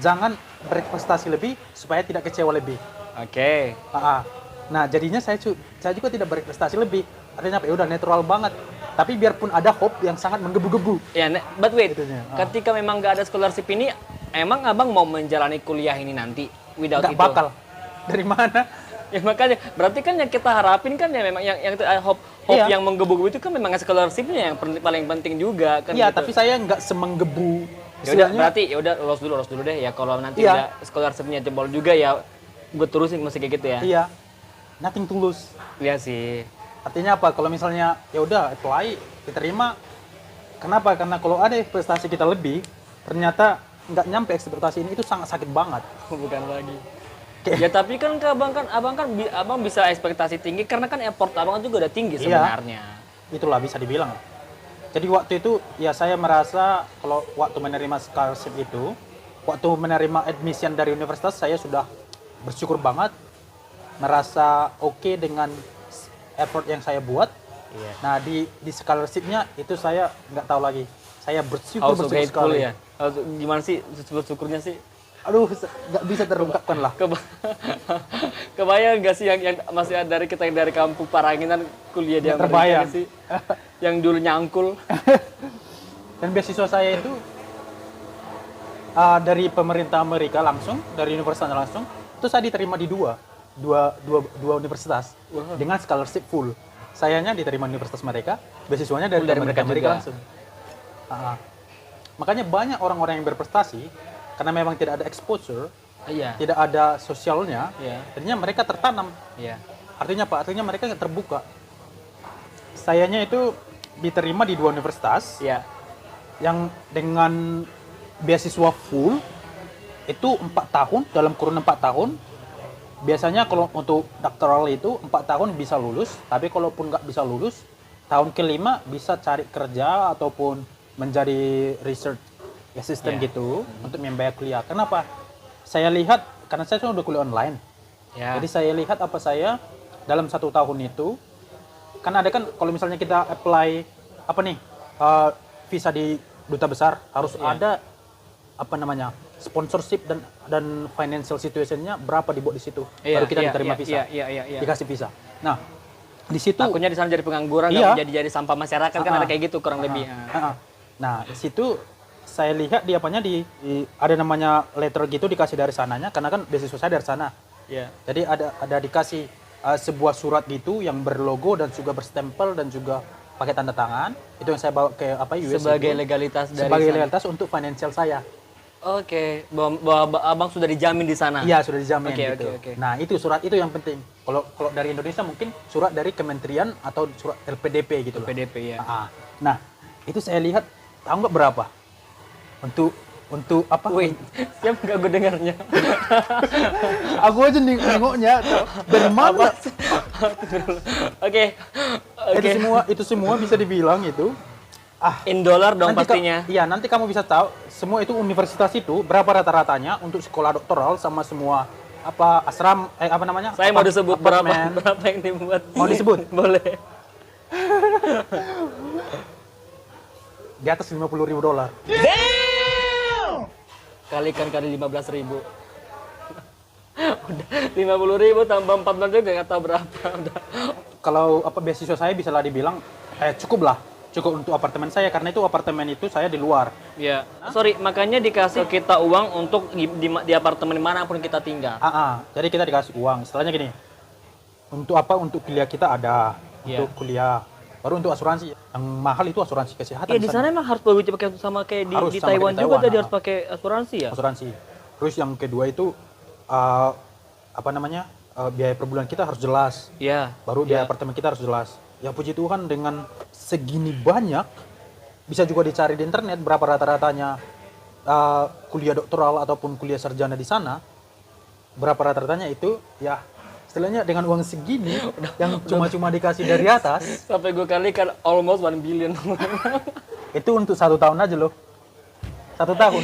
Speaker 2: jangan berprestasi lebih supaya tidak kecewa lebih.
Speaker 1: Oke.
Speaker 2: Nah, jadinya saya juga tidak berprestasi lebih. Artinya apa? Ya udah netral banget. Tapi biarpun ada hope yang sangat menggebu-gebu.
Speaker 1: Ya, but wait.
Speaker 2: Itunya.
Speaker 1: Ketika memang nggak ada scholarship ini, emang Abang mau menjalani kuliah ini nanti without
Speaker 2: Nggak
Speaker 1: itu?
Speaker 2: bakal. Dari mana?
Speaker 1: Ya makanya, berarti kan yang kita harapin kan ya memang yang itu hope
Speaker 2: Iya.
Speaker 1: yang menggebu-gebu itu kan memang scholarship-nya yang paling penting juga kan.
Speaker 2: Iya,
Speaker 1: gitu.
Speaker 2: tapi saya nggak semenggebu.
Speaker 1: Ya udah, berarti ya udah lolos dulu deh ya, kalau nanti
Speaker 2: Iya.
Speaker 1: udah scholarship-nya jebol juga ya gue terusin masih kayak gitu ya.
Speaker 2: Iya. Nothing tulus.
Speaker 1: Iya sih.
Speaker 2: Artinya apa? Kalau misalnya ya udah apply, diterima. Kenapa? Karena kalau ada prestasi kita lebih, ternyata nggak nyampe ekspektasi ini, itu sangat sakit banget.
Speaker 1: Bukan lagi. Ya tapi kan abang bisa ekspektasi tinggi karena kan effort abang juga udah tinggi sebenarnya.
Speaker 2: Itulah bisa dibilang. Jadi waktu itu ya saya merasa kalau waktu menerima scholarship itu, waktu menerima admission dari universitas, saya sudah bersyukur banget, merasa oke dengan effort yang saya buat.
Speaker 1: Iya.
Speaker 2: Nah di scholarship-nya itu saya nggak tahu lagi. Saya bersyukur
Speaker 1: So
Speaker 2: bersyukur
Speaker 1: grateful
Speaker 2: sekali.
Speaker 1: ya. Gimana sih bersyukurnya sih?
Speaker 2: Aduh, nggak bisa terungkapkan lah.
Speaker 1: Kebayang nggak sih yang masih ada dari kita yang dari kampung Paranginan kuliah di
Speaker 2: Nggak
Speaker 1: Amerika
Speaker 2: terbayang.
Speaker 1: sih? Yang dulu nyangkul.
Speaker 2: Dan beasiswa saya itu dari pemerintah Amerika langsung, dari universitas langsung, itu saya diterima di dua universitas dengan scholarship full. Sayanya diterima universitas mereka, beasiswanya dari
Speaker 1: Dari
Speaker 2: pemerintah
Speaker 1: mereka
Speaker 2: Amerika
Speaker 1: juga.
Speaker 2: langsung. Makanya banyak orang-orang yang berprestasi karena memang tidak ada exposure,
Speaker 1: Iya.
Speaker 2: tidak ada sosialnya,
Speaker 1: Iya.
Speaker 2: akhirnya mereka tertanam.
Speaker 1: Iya.
Speaker 2: Artinya apa? Artinya mereka nggak terbuka. Sayanya itu diterima di 2 universitas
Speaker 1: Iya.
Speaker 2: yang dengan beasiswa full itu 4 tahun, dalam kurun 4 tahun. Biasanya kalau untuk doktoral itu 4 tahun bisa lulus, tapi kalaupun nggak bisa lulus, tahun kelima bisa cari kerja ataupun menjadi research assistant
Speaker 1: Iya.
Speaker 2: gitu untuk membayar kuliah. Kenapa? Saya lihat, karena saya sudah kuliah online.
Speaker 1: Iya.
Speaker 2: Jadi saya lihat apa saya dalam 1 tahun itu, kan ada kan kalau misalnya kita apply apa nih visa di duta besar harus
Speaker 1: Iya.
Speaker 2: ada apa namanya sponsorship dan financial situationnya berapa dibuat di situ
Speaker 1: Iya,
Speaker 2: baru kita
Speaker 1: iya,
Speaker 2: diterima
Speaker 1: iya,
Speaker 2: visa,
Speaker 1: iya, iya, iya.
Speaker 2: dikasih visa. Nah di situ
Speaker 1: Takutnya di sana jadi pengangguran,
Speaker 2: Iya.
Speaker 1: nggak jadi sampah masyarakat kan ada kayak gitu kurang lebih.
Speaker 2: Nah, di situ saya lihat di apanya ada namanya letter gitu dikasih dari sananya karena kan beasiswa saya dari sana.
Speaker 1: Iya.
Speaker 2: Jadi ada dikasih sebuah surat gitu yang berlogo dan juga berstempel dan juga pakai tanda tangan. Itu yang saya bawa ke US
Speaker 1: Sebagai
Speaker 2: itu.
Speaker 1: legalitas dari
Speaker 2: Sebagai
Speaker 1: sana.
Speaker 2: legalitas untuk financial saya.
Speaker 1: Oke, bahwa abang sudah dijamin di sana.
Speaker 2: Iya, sudah dijamin
Speaker 1: Oke,
Speaker 2: gitu.
Speaker 1: oke, oke.
Speaker 2: Nah, itu surat itu yang penting. Kalau dari Indonesia mungkin surat dari kementerian atau surat LPDP gitu lah.
Speaker 1: PDP ya.
Speaker 2: Nah, itu saya lihat tahu nggak berapa? Untuk apa?
Speaker 1: Wait, siap nggak gue dengarnya?
Speaker 2: Aku aja nengoknya. Dari mana?
Speaker 1: Oke, oke.
Speaker 2: Itu semua bisa dibilang itu.
Speaker 1: In dollar dong
Speaker 2: Nanti
Speaker 1: pastinya.
Speaker 2: Iya, nanti kamu bisa tahu semua itu universitas itu berapa rata-ratanya untuk sekolah doktoral sama semua apa apa namanya?
Speaker 1: Saya mau disebut berapa
Speaker 2: apartemen.
Speaker 1: berapa yang dibuat.
Speaker 2: Mau disebut?
Speaker 1: Boleh.
Speaker 2: Di atas $50.000.
Speaker 1: Kalikan kali 15.000. Udah 50.000 tambah 14 juga nggak tahu berapa. Udah.
Speaker 2: Kalau apa beasiswa saya bisa lah dibilang cukup untuk apartemen saya karena itu apartemen itu saya di luar.
Speaker 1: Ya, sorry, makanya dikasih kita uang untuk di apartemen manapun kita tinggal.
Speaker 2: Jadi kita dikasih uang. Istilahnya gini. Untuk apa? Untuk kuliah kita ada.
Speaker 1: Iya.
Speaker 2: Untuk kuliah. Baru untuk asuransi. Yang mahal itu asuransi kesehatan.
Speaker 1: Iya, di sana emang harus begitu pakai sama kayak
Speaker 2: Harus
Speaker 1: di
Speaker 2: sama
Speaker 1: Taiwan
Speaker 2: kayak
Speaker 1: juga
Speaker 2: Taiwan,
Speaker 1: tadi harus pakai asuransi ya.
Speaker 2: Asuransi. Terus yang kedua itu apa namanya? Biaya per bulan kita harus jelas.
Speaker 1: Iya.
Speaker 2: Baru biaya apartemen kita harus jelas. Ya puji Tuhan dengan segini banyak bisa juga dicari di internet berapa rata-ratanya kuliah doktoral ataupun kuliah sarjana di sana. Berapa rata-ratanya itu ya istilahnya dengan uang segini yang cuma-cuma dikasih dari atas
Speaker 1: Sampai gue kali kan almost 1 billion.
Speaker 2: itu untuk 1 tahun aja loh. 1 tahun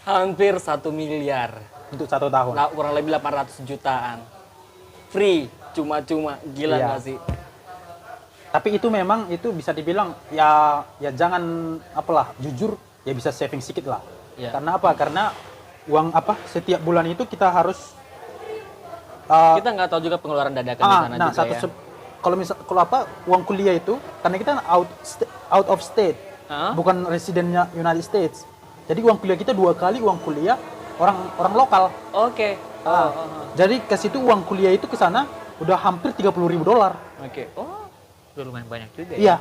Speaker 1: Hampir 1 miliar.
Speaker 2: untuk 1 tahun.
Speaker 1: Kurang lebih 800 jutaan. Free, cuma-cuma. Gila
Speaker 2: Iya.
Speaker 1: nggak sih?
Speaker 2: Tapi itu memang itu bisa dibilang ya jangan apalah jujur ya bisa saving sedikit lah.
Speaker 1: Iya.
Speaker 2: Karena apa? Karena uang apa setiap bulan itu kita harus
Speaker 1: Kita nggak tahu juga pengeluaran dadakan di sana juga ya.
Speaker 2: kalau apa uang kuliah itu karena kita out of state bukan residennya United States. Jadi uang kuliah kita 2 kali uang kuliah orang lokal.
Speaker 1: Oke.
Speaker 2: Jadi ke situ uang kuliah itu ke sana udah hampir $30.000.
Speaker 1: Oke. Oh, udah lumayan banyak juga ya.
Speaker 2: Iya.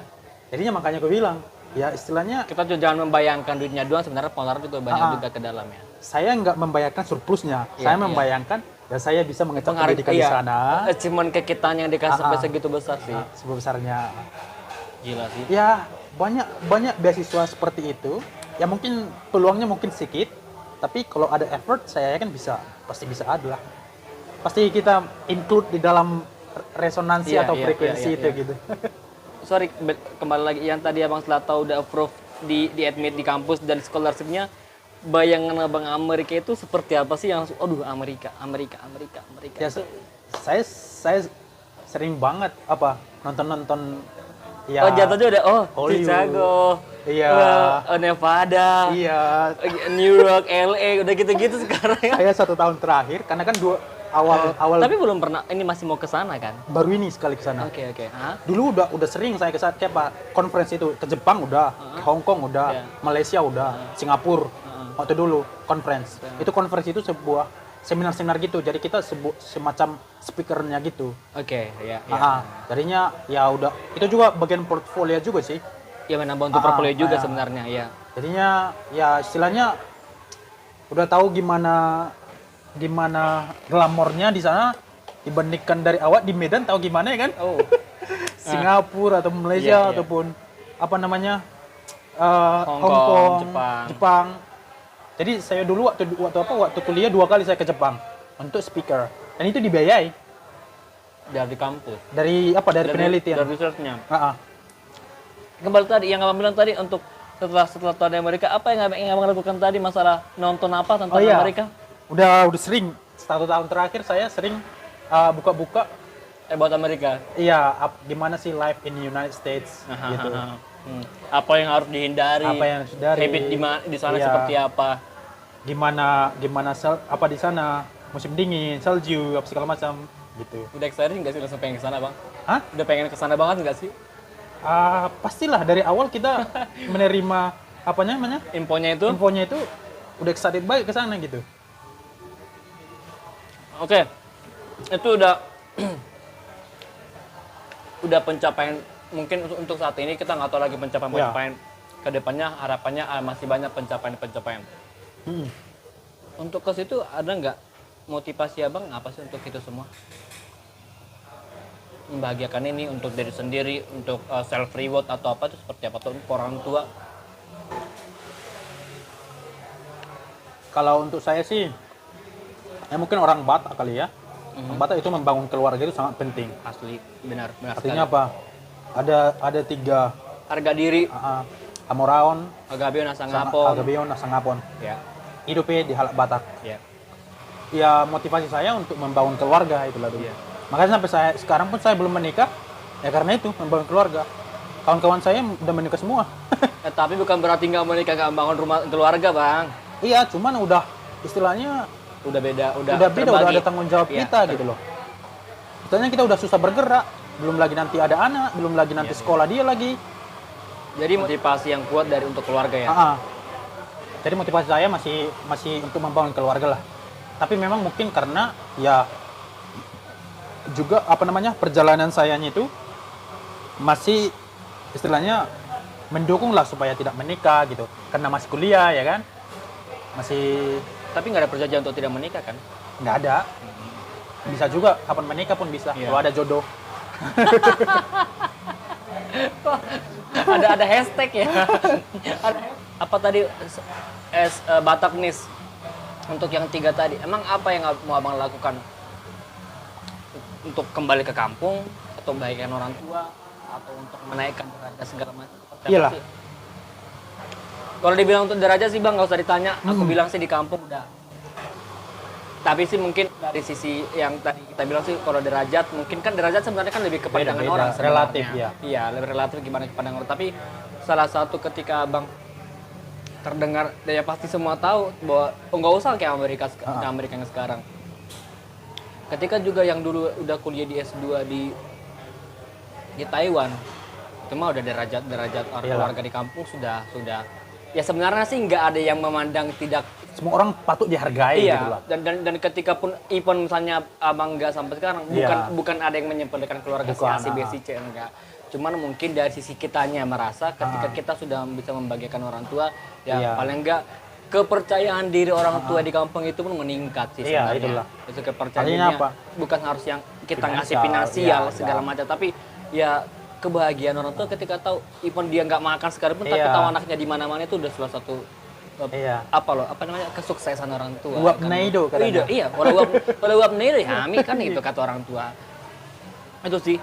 Speaker 2: Jadinya makanya gue bilang, ya istilahnya
Speaker 1: Kita juga jangan membayangkan duitnya doang, sebenarnya pengeluaran juga banyak juga ke dalamnya.
Speaker 2: saya nggak membayangkan surplusnya.
Speaker 1: Iya,
Speaker 2: Saya
Speaker 1: iya.
Speaker 2: membayangkan dan saya bisa mengecap
Speaker 1: Pengaruh
Speaker 2: pendidikan di sana
Speaker 1: Achievement ke kitanya yang dikasih sampai segitu besar sih.
Speaker 2: sebesarnya.
Speaker 1: Gila sih.
Speaker 2: Ya banyak beasiswa seperti itu. Ya mungkin peluangnya mungkin sedikit, tapi kalau ada effort saya yakin pasti bisa ada lah. Pasti kita include di dalam resonansi
Speaker 1: Iya,
Speaker 2: atau
Speaker 1: iya,
Speaker 2: frekuensi
Speaker 1: iya,
Speaker 2: itu
Speaker 1: iya.
Speaker 2: gitu.
Speaker 1: Sorry, kembali lagi yang tadi abang setelah tahu udah approve di admit di kampus dan scholarship-nya, bayangan abang Amerika itu seperti apa sih yang aduh Amerika.
Speaker 2: Ya, saya sering banget nonton ya.
Speaker 1: Oh jatuhnya udah
Speaker 2: Hollywood.
Speaker 1: Chicago,
Speaker 2: Iya.
Speaker 1: Nevada,
Speaker 2: Iya.
Speaker 1: New York, LA, udah gitu-gitu sekarang ya.
Speaker 2: Saya 1 tahun terakhir karena kan awal
Speaker 1: Tapi belum pernah, ini masih mau ke sana kan?
Speaker 2: baru ini sekali ke sana.
Speaker 1: Oke, oke. Hah?
Speaker 2: Dulu udah sering saya ke sana, kayak apa, conference itu ke Jepang udah, ke Hong Kong udah,
Speaker 1: Iya.
Speaker 2: Malaysia udah, Singapura. Waktu dulu conference. Itu conference itu sebuah seminar-seminar gitu. Jadi kita semacam speakernya gitu.
Speaker 1: Oke, ya, ya.
Speaker 2: Jadinya ya udah itu juga bagian portfolio juga sih.
Speaker 1: Ya menambah untuk portfolio juga
Speaker 2: ya.
Speaker 1: sebenarnya, ya.
Speaker 2: Jadinya ya istilahnya udah tahu gimana glamornya di sana dibandingkan dari awal di Medan, tahu gimana ya kan?
Speaker 1: Oh.
Speaker 2: Singapura atau Malaysia
Speaker 1: Iya, iya.
Speaker 2: ataupun apa namanya
Speaker 1: Hong
Speaker 2: Hong
Speaker 1: Kong,
Speaker 2: Kong,
Speaker 1: Jepang.
Speaker 2: Jadi saya dulu waktu kuliah 2 kali saya ke Jepang untuk speaker dan itu dibiayai
Speaker 1: Dari kampus.
Speaker 2: dari penelitian.
Speaker 1: Dari research-nya.
Speaker 2: Ah, ah.
Speaker 1: Kembali tadi yang abang bilang tadi untuk setelah tahu dari Amerika, apa yang abang lakukan tadi, masalah nonton apa tentang
Speaker 2: iya.
Speaker 1: Amerika?
Speaker 2: Udah sering 1 tahun terakhir saya sering buka-buka
Speaker 1: Buat Amerika.
Speaker 2: iya gimana sih life in the United States gitu.
Speaker 1: Apa yang harus dihindari?
Speaker 2: Apa yang harus dihindari.
Speaker 1: Habit di sana
Speaker 2: Iya.
Speaker 1: seperti apa?
Speaker 2: Gimana apa di sana musim dingin, salju, apa segala macam gitu.
Speaker 1: Udah excited nggak sih langsung pengen ke sana, Bang?
Speaker 2: Hah?
Speaker 1: Udah pengen ke sana banget nggak sih?
Speaker 2: Pastilah dari awal kita menerima apa namanya
Speaker 1: Infonya itu?
Speaker 2: infonya itu udah excited banget ke sana gitu.
Speaker 1: Oke. Itu udah udah pencapaian, mungkin untuk saat ini kita nggak tahu lagi pencapaian ke depannya, harapannya masih banyak pencapaian. Untuk ke situ ada nggak motivasi abang apa sih untuk itu semua? Membahagiakan ini untuk diri sendiri, untuk self reward atau apa itu seperti apa tuh untuk orang tua?
Speaker 2: Kalau untuk saya sih ya mungkin orang Batak kali ya. Orang Batak itu membangun keluarga itu sangat penting.
Speaker 1: Asli, benar
Speaker 2: Artinya
Speaker 1: sekali.
Speaker 2: apa? Ada 3
Speaker 1: Harga diri,
Speaker 2: Amoraon,
Speaker 1: Agabion, Asangapon.
Speaker 2: Agabeon, Asangapon.
Speaker 1: Ya,
Speaker 2: Hidupnya di Halak Batak.
Speaker 1: ya.
Speaker 2: Ya motivasi saya untuk membangun keluarga itulah dulu.
Speaker 1: Iya.
Speaker 2: Makanya sampai sekarang pun saya belum menikah ya karena itu membangun keluarga. Kawan-kawan saya udah menikah semua.
Speaker 1: Tapi bukan berarti nggak menikah, nggak bangun rumah keluarga, Bang.
Speaker 2: Iya, cuman udah istilahnya
Speaker 1: Udah beda,
Speaker 2: udah beda, udah
Speaker 1: terbagi.
Speaker 2: ada tanggung jawab
Speaker 1: Iya,
Speaker 2: kita gitu loh. Misalnya kita udah susah bergerak, belum lagi nanti ada anak, belum lagi nanti sekolah dia lagi.
Speaker 1: Jadi motivasi yang kuat dari untuk keluarga ya.
Speaker 2: Jadi motivasi saya masih untuk membangun keluarga lah. Tapi memang mungkin karena ya juga apa namanya perjalanan sayanya itu masih istilahnya mendukung lah supaya tidak menikah gitu. Karena masih kuliah ya kan, masih
Speaker 1: Tapi nggak ada perjanjian untuk tidak menikah kan?
Speaker 2: nggak ada. Bisa juga kapan menikah pun bisa
Speaker 1: Iya.
Speaker 2: kalau ada jodoh.
Speaker 1: ada hashtag ya. Apa tadi Bataknis untuk yang 3 tadi? Emang apa yang mau abang lakukan untuk kembali ke kampung atau baikkan orang tua atau untuk menaikkan derajat segala macam? Seperti apa
Speaker 2: Iyalah.
Speaker 1: sih? Kalau dibilang untuk derajat sih bang nggak usah ditanya. Aku bilang sih di kampung udah. Tapi sih mungkin dari sisi yang tadi kita bilang sih kalau derajat mungkin kan derajat sebenarnya kan lebih ke pandangan
Speaker 2: Beda-beda,
Speaker 1: orang sebenarnya.
Speaker 2: relatif, ya.
Speaker 1: Iya, lebih relatif gimana ke pandangan orang. Tapi salah satu ketika abang terdengar, ya pasti semua tahu bahwa nggak usah kayak Amerika yang sekarang. Ketika juga yang dulu udah kuliah di S2 di Taiwan, itu mah udah derajat orang
Speaker 2: Iyalah.
Speaker 1: keluarga di kampung sudah. Ya sebenarnya sih nggak ada yang memandang tidak.
Speaker 2: Semua orang patut dihargai gitu lah.
Speaker 1: Iya, dan ketika pun even misalnya abang nggak sampai sekarang,
Speaker 2: Iya.
Speaker 1: bukan ada yang menyepelekan keluarga si A, si B, si C, enggak. Cuman mungkin dari sisi kitanya merasa ketika kita sudah bisa membagikan orang tua, ya
Speaker 2: Iya.
Speaker 1: paling enggak kepercayaan diri orang tua di kampung itu pun meningkat sih
Speaker 2: Iya,
Speaker 1: sebenarnya.
Speaker 2: itulah.
Speaker 1: Itu kepercayaan
Speaker 2: Artinya
Speaker 1: dirinya,
Speaker 2: apa?
Speaker 1: bukan harus yang kita ngasih
Speaker 2: Finansial,
Speaker 1: finansial
Speaker 2: iya,
Speaker 1: segala
Speaker 2: iya.
Speaker 1: macam, tapi ya kebahagiaan orang tua ketika tahu even dia nggak makan sekalipun tapi
Speaker 2: Iya.
Speaker 1: tahu anaknya di mana-mana itu udah salah satu
Speaker 2: Iya.
Speaker 1: apa namanya kesuksesan orang tua.
Speaker 2: Uap
Speaker 1: Kan-
Speaker 2: naido katanya.
Speaker 1: Iya, kalau uap naido ya ami kan itu kata orang tua. Itu sih.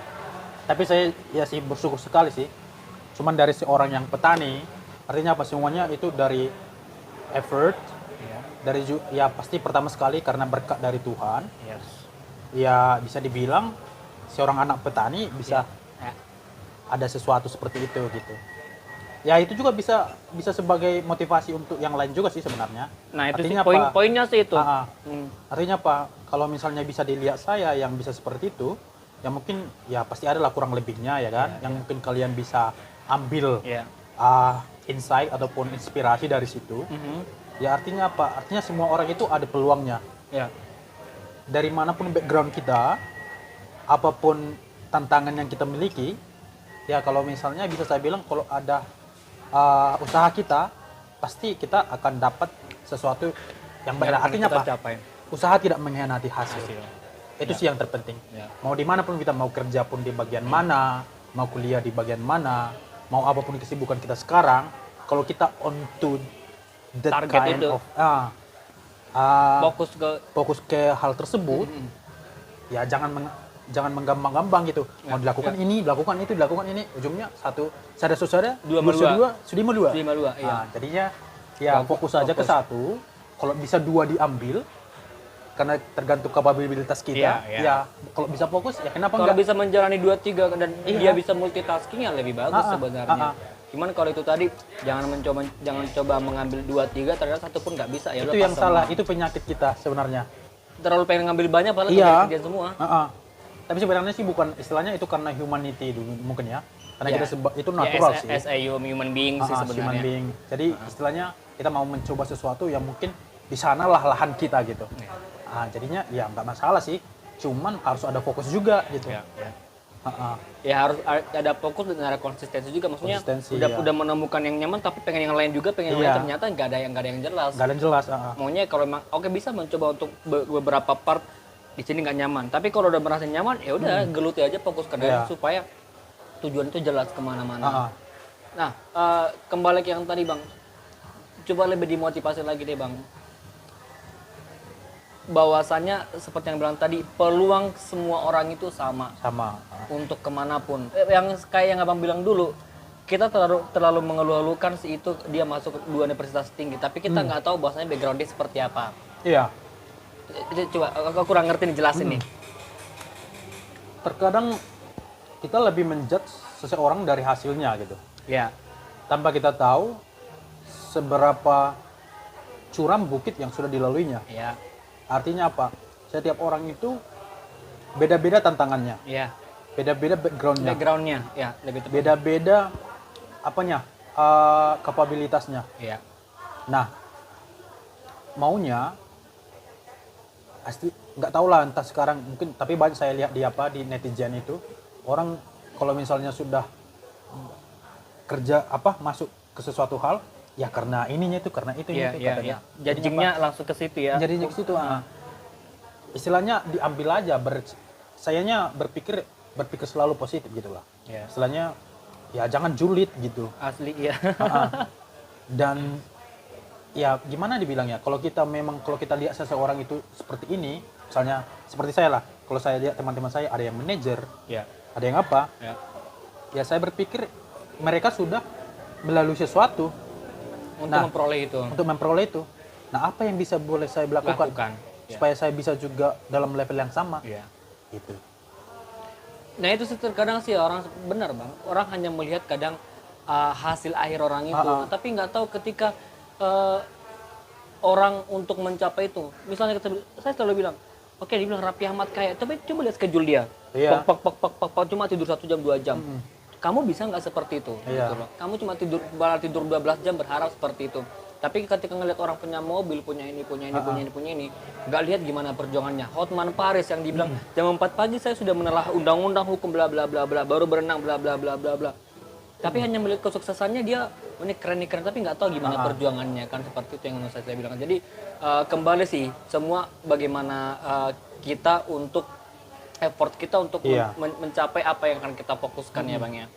Speaker 2: Tapi saya ya sih bersyukur sekali sih. Cuman dari seorang yang petani, artinya apa semuanya itu dari effort, ya pasti pertama sekali karena berkat dari Tuhan.
Speaker 1: Yes.
Speaker 2: Ya bisa dibilang seorang anak petani bisa
Speaker 1: Ya.
Speaker 2: ada sesuatu seperti itu gitu. Ya itu juga bisa bisa sebagai motivasi untuk yang lain juga sih sebenarnya.
Speaker 1: Nah, itu sih
Speaker 2: Artinya apa?
Speaker 1: poinnya sih itu.
Speaker 2: Artinya apa? Kalau misalnya bisa dilihat saya yang bisa seperti itu, ya mungkin ya pasti adalah kurang lebihnya ya kan, yang mungkin kalian bisa ambil insight ataupun inspirasi dari situ. Ya artinya apa? Artinya semua orang itu ada peluangnya.
Speaker 1: Ya.
Speaker 2: Dari manapun background kita, apapun tantangan yang kita miliki, ya kalau misalnya bisa saya bilang kalau ada usaha kita, pasti kita akan dapat sesuatu yang baik. Artinya apa?
Speaker 1: Capai.
Speaker 2: Usaha tidak mengkhianati hasil. Itu sih yang terpenting. Mau dimanapun kita, mau kerja pun di bagian mana, mau kuliah di bagian mana, mau apapun kesibukan kita sekarang, kalau kita on to the
Speaker 1: Target
Speaker 2: kind
Speaker 1: itu.
Speaker 2: of fokus ke hal tersebut, ya jangan menggampang-gampang gitu. Mau dilakukan ini, dilakukan itu, dilakukan ini, ujungnya satu saudara-saudara, dua sudah dua. Nah, jadinya ya fokus saja ke satu. Kalau bisa dua diambil, karena tergantung kapabilitas kita. Ya kalau bisa fokus, ya kenapa
Speaker 1: kalau
Speaker 2: enggak?
Speaker 1: bisa menjalani 2-3 dan dia bisa multitasking ya lebih bagus sebenarnya. Cuman kalau itu tadi jangan coba mengambil 2-3 ternyata satu pun nggak bisa ya.
Speaker 2: Itu yang salah, itu penyakit kita sebenarnya.
Speaker 1: Terlalu pengen ngambil banyak padahal kerjaan semua.
Speaker 2: Tapi sebenarnya sih bukan, istilahnya itu karena humanity dulu mungkin ya. Karena kita itu natural sih.
Speaker 1: As a human being sih sebenarnya.
Speaker 2: Human being. Jadi istilahnya kita mau mencoba sesuatu yang mungkin di sanalah lahan kita gitu. Jadinya ya nggak masalah sih. Cuman harus ada fokus juga gitu.
Speaker 1: Ya harus ada fokus dan ada konsistensi juga. Maksudnya udah menemukan yang nyaman tapi pengen yang lain juga, pengen yang lain ternyata nggak ada yang jelas.
Speaker 2: Nggak ada yang jelas.
Speaker 1: Maunya kalau emang bisa mencoba untuk beberapa part di sini nggak nyaman. Tapi kalau udah merasa nyaman, ya udah geluti aja, fokus ke dalam supaya tujuan itu jelas kemana-mana. Nah, kembali ke yang tadi Bang, coba lebih dimotivasi lagi deh Bang. Bahwasannya seperti yang bilang tadi, peluang semua orang itu sama. Untuk kemanapun. Yang kayak yang Abang bilang dulu, kita terlalu mengeluh-elukan si itu dia masuk ke 2 universitas tinggi, tapi kita nggak tahu bahwasanya background dia seperti apa.
Speaker 2: Iya.
Speaker 1: Coba aku kurang ngerti nih, jelasin nih.
Speaker 2: Terkadang kita lebih menjudge seseorang dari hasilnya gitu.
Speaker 1: Ya.
Speaker 2: Tanpa kita tahu seberapa curam bukit yang sudah dilaluinya.
Speaker 1: Ya.
Speaker 2: Artinya apa? Setiap orang itu beda-beda tantangannya.
Speaker 1: Ya.
Speaker 2: Beda-beda backgroundnya.
Speaker 1: Ya, lebih tepat.
Speaker 2: Beda-beda kapabilitasnya.
Speaker 1: Ya.
Speaker 2: Nah, maunya pasti nggak tahu lah, entah sekarang mungkin, tapi banyak saya lihat di netizen itu orang kalau misalnya sudah kerja masuk ke sesuatu hal, ya karena ininya itu, karena itu katanya.
Speaker 1: Jadinya langsung ke situ ya.
Speaker 2: Jadinya ke situ. Istilahnya diambil aja, sayanya berpikir selalu positif gitu lah. Istilahnya ya jangan julid gitu.
Speaker 1: Asli ya.
Speaker 2: Dan ya gimana dibilangnya, kalau kita lihat seseorang itu seperti ini, misalnya seperti saya lah, kalau saya lihat teman-teman saya ada yang manajer, ada yang apa, ya saya berpikir mereka sudah melalui sesuatu untuk memperoleh itu. Nah, apa yang bisa boleh saya lakukan supaya saya bisa juga dalam level yang sama, gitu.
Speaker 1: Nah itu sih terkadang sih orang, benar Bang, orang hanya melihat kadang hasil akhir orang itu, tapi nggak tahu ketika orang untuk mencapai itu. Misalnya saya selalu bilang, oke, dia bilang Raffi Ahmad kaya, tapi coba lihat schedule dia. Cuma tidur 1 jam 2 jam. Kamu bisa nggak seperti itu? Gitu loh. Kamu cuma tidur 12 jam berharap seperti itu. Tapi ketika ngelihat orang punya mobil, punya ini, nggak lihat gimana perjuangannya. Hotman Paris yang dibilang jam 4 pagi saya sudah menelah undang-undang hukum bla bla bla bla, baru berenang bla bla bla bla bla. Tapi hanya melihat kesuksesannya dia, ini keren, tapi nggak tahu gimana perjuangannya, kan seperti itu yang saya bilang. Jadi kembali sih semua bagaimana kita untuk effort kita untuk mencapai apa yang akan kita fokuskan ya Bang ya.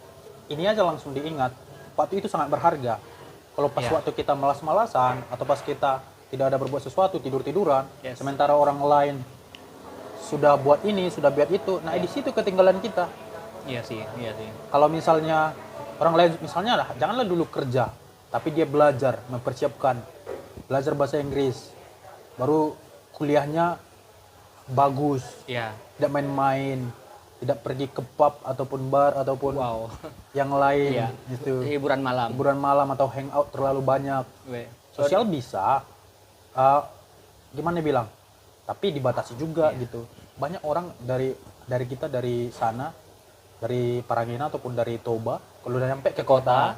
Speaker 2: Ini aja langsung diingat, waktu itu sangat berharga. Kalau pas waktu kita malas-malasan atau pas kita tidak ada berbuat sesuatu, tidur-tiduran, sementara orang lain sudah buat ini, sudah buat itu, nah di situ ketinggalan kita.
Speaker 1: Iya sih.
Speaker 2: Kalau misalnya orang lain, misalnya janganlah dulu kerja, tapi dia belajar, mempersiapkan, belajar bahasa Inggris, baru kuliahnya bagus, tidak main-main, tidak pergi ke pub ataupun bar ataupun
Speaker 1: Wow.
Speaker 2: yang lain
Speaker 1: Iya.
Speaker 2: gitu.
Speaker 1: Hiburan malam.
Speaker 2: Hiburan malam atau hangout terlalu banyak.
Speaker 1: Weh.
Speaker 2: Sosial bisa, eh, gimana bilang, tapi dibatasi juga gitu. Banyak orang dari kita dari sana, dari Parangina ataupun dari Toba, kalau udah nyampe ke kota,